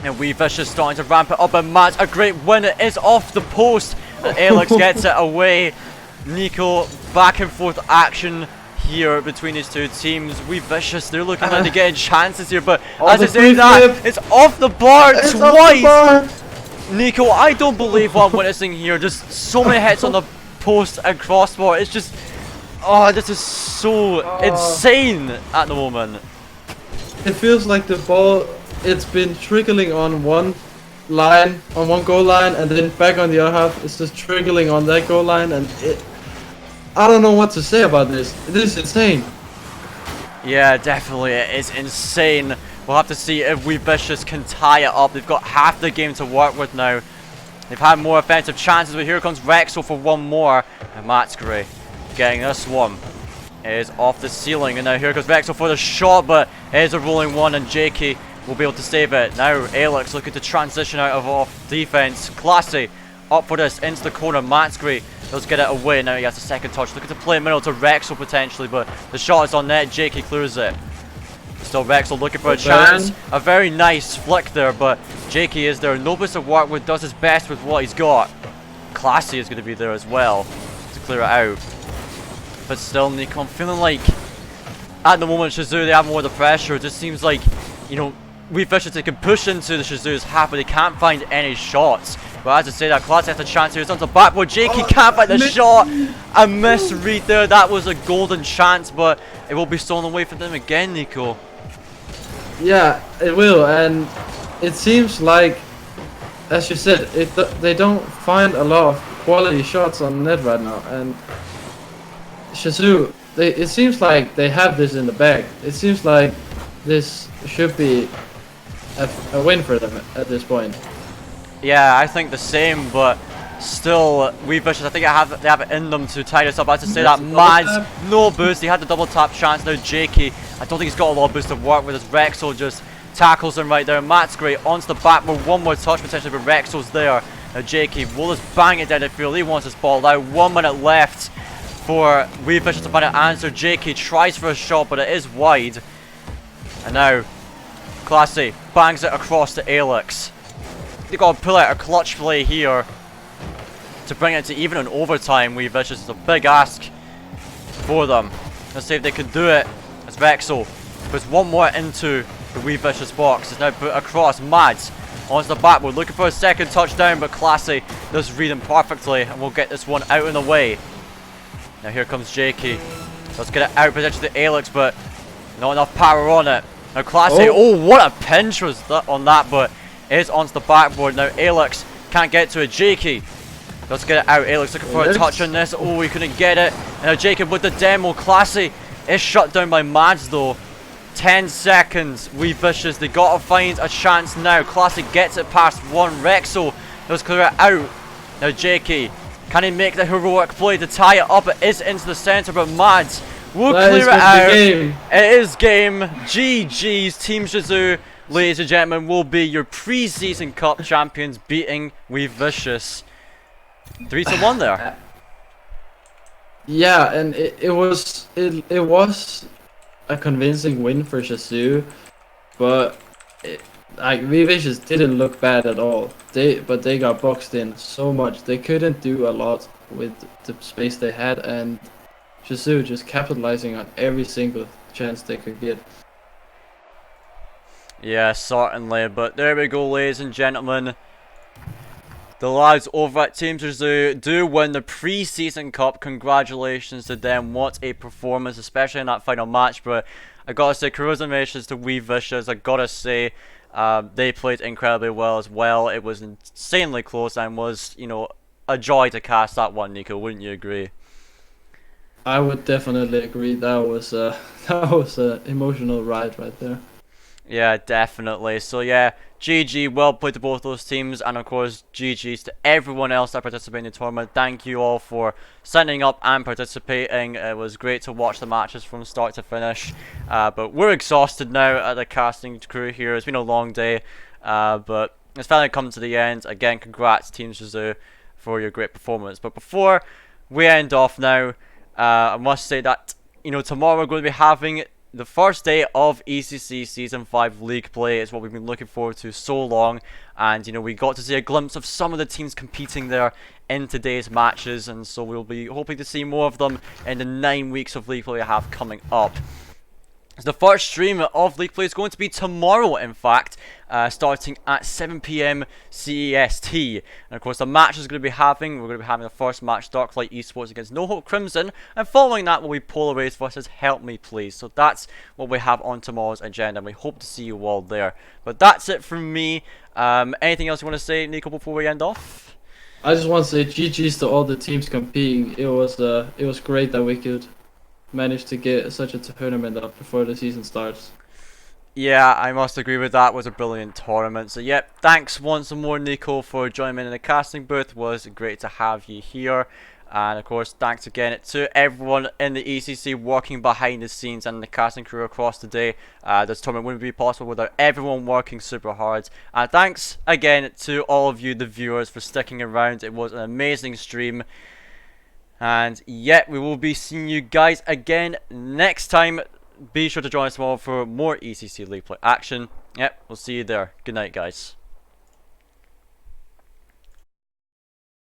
And Wee Vicious starting to ramp it up. And Matt, a great win. It is off the post. And Alex gets it away. Nico, back and forth action here between these two teams. Wee Vicious, they're looking like they're getting chances here, but as I say that, it's off the bar twice. Nico, I don't believe what I'm witnessing here. Just so many hits on the post and crossbar. It's just Oh, this is so insane at the moment. It feels like the ball, it's been trickling on one line, on one goal line, and then back on the other half. It's just trickling on that goal line, and I don't know what to say about this. It is insane. Yeah, definitely, it is insane. We'll have to see if We Vicious can tie it up. They've got half the game to work with now. They've had more offensive chances, but here comes Rexel for one more. And Matsgray getting this one. It is off the ceiling, and now here goes Rexel for the shot, but it is a rolling one, and Jakey will be able to save it. Now Alex looking to transition out of off defense. Classy up for this into the corner. Matsgray does get it away. Now he has a second touch, looking to play middle to Rexel potentially, but the shot is on net. Jakey clears it. Still Rexel looking for a chance. A very nice flick there, but Jakey is there. No boost to work with, does his best with what he's got. Classy is going to be there as well to clear it out. But still, Nico, I'm feeling like at the moment Shazoo, they have more of the pressure. It just seems like, you know, We Vicious, they can push into the Shazoo's half, but they can't find any shots. But as I say that, Classy has a chance here. It's on the backboard. Jakey can't find the shot. A misread there. That was a golden chance, but it will be stolen away from them again, Nico. Yeah, it will, and it seems like, as you said, they don't find a lot of quality shots on net right now, and Shazoo, it seems like they have this in the bag. It seems like this should be a win for them at this point. Yeah, I think the same, but still, We Vicious, I think they have it in them to tie this up. I have to say that Mads, no boost. He had the double tap chance. Now Jakey, I don't think he's got a lot of boost to work with. His Rexel just tackles him right there. Matsgray onto the backboard. One more touch potentially, but Rexel's there. Now Jakey will just bang it down the field. He wants his ball now. 1 minute left for We Vicious to find an answer. Jakey tries for a shot, but it is wide. And now Classy bangs it across to Alex. They got to pull out a clutch play here to bring it to even an overtime. We Vicious is a big ask for them. Let's see if they can do it. As Rexel puts one more into the We Vicious box. It's now put across. Mads onto the backboard, looking for a second touchdown, but Classy does read him perfectly, and we'll get this one out and away. Now here comes Jakey. Let's get it out potentially to Alex, but not enough power on it. Now Classy, oh what a pinch was that on that, but it is onto the backboard. Now Alex can't get to it. Jakey, let's get it out. Alex looking for a touch on this. Oh, he couldn't get it. And now Jacob with the demo. Classy is shut down by Mads though. 10 seconds. We Vicious, they got to find a chance now. Classy gets it past one. Rexel does clear it out. Now Jakey, can he make the heroic play to tie it up? It is into the center, but Mads will clear it out. It is game. GG's. Team Shazoo, ladies and gentlemen, will be your Preseason Cup champions, beating We Vicious 3-1 there. Yeah, and it was a convincing win for Shazoo, but like We Vicious didn't look bad at all. But they got boxed in so much. They couldn't do a lot with the space they had, and Shazoo just capitalizing on every single chance they could get. Yeah, certainly. But there we go, ladies and gentlemen. The lads over at Team Shazoo do win the Preseason Cup. Congratulations to them. What a performance, especially in that final match. But I gotta say, congratulations to We Vicious. I gotta say, they played incredibly well as well. It was insanely close and was, you know, a joy to cast that one, Nico. Wouldn't you agree? I would definitely agree. That was an emotional ride right there. Yeah, definitely. So yeah, GG, well played to both those teams, and of course GG's to everyone else that participated in the tournament. Thank you all for signing up and participating. It was great to watch the matches from start to finish. But we're exhausted now at the casting crew here. It's been a long day, but it's finally come to the end. Again, congrats Team Shazoo for your great performance. But before we end off now, I must say that, you know, tomorrow we're going to be having the first day of ECC Season 5 League play. Is what we've been looking forward to so long, and you know, we got to see a glimpse of some of the teams competing there in today's matches, and so we'll be hoping to see more of them in the 9 weeks of League play we have coming up. So the first stream of League Play is going to be tomorrow, in fact, starting at 7 PM CEST. And of course, the match is going to be having, we're going to be having the first match, Darklight Esports against No Hope Crimson, and following that will be Polarized versus Help Me Please. So that's what we have on tomorrow's agenda, and we hope to see you all there. But that's it from me. Anything else you want to say, Nico, before we end off? I just want to say GG's to all the teams competing. It was great that we could manage to get such a tournament up before the season starts. Yeah, I must agree with that. It was a brilliant tournament. So yep, thanks once more, Nico, for joining me in the casting booth. It was great to have you here. And of course, thanks again to everyone in the ECC working behind the scenes and the casting crew across the day. This tournament wouldn't be possible without everyone working super hard. And thanks again to all of you, the viewers, for sticking around. It was an amazing stream. And yeah, we will be seeing you guys again next time. Be sure to join us tomorrow for more ECC League Play action. Yep, we'll see you there. Good night, guys.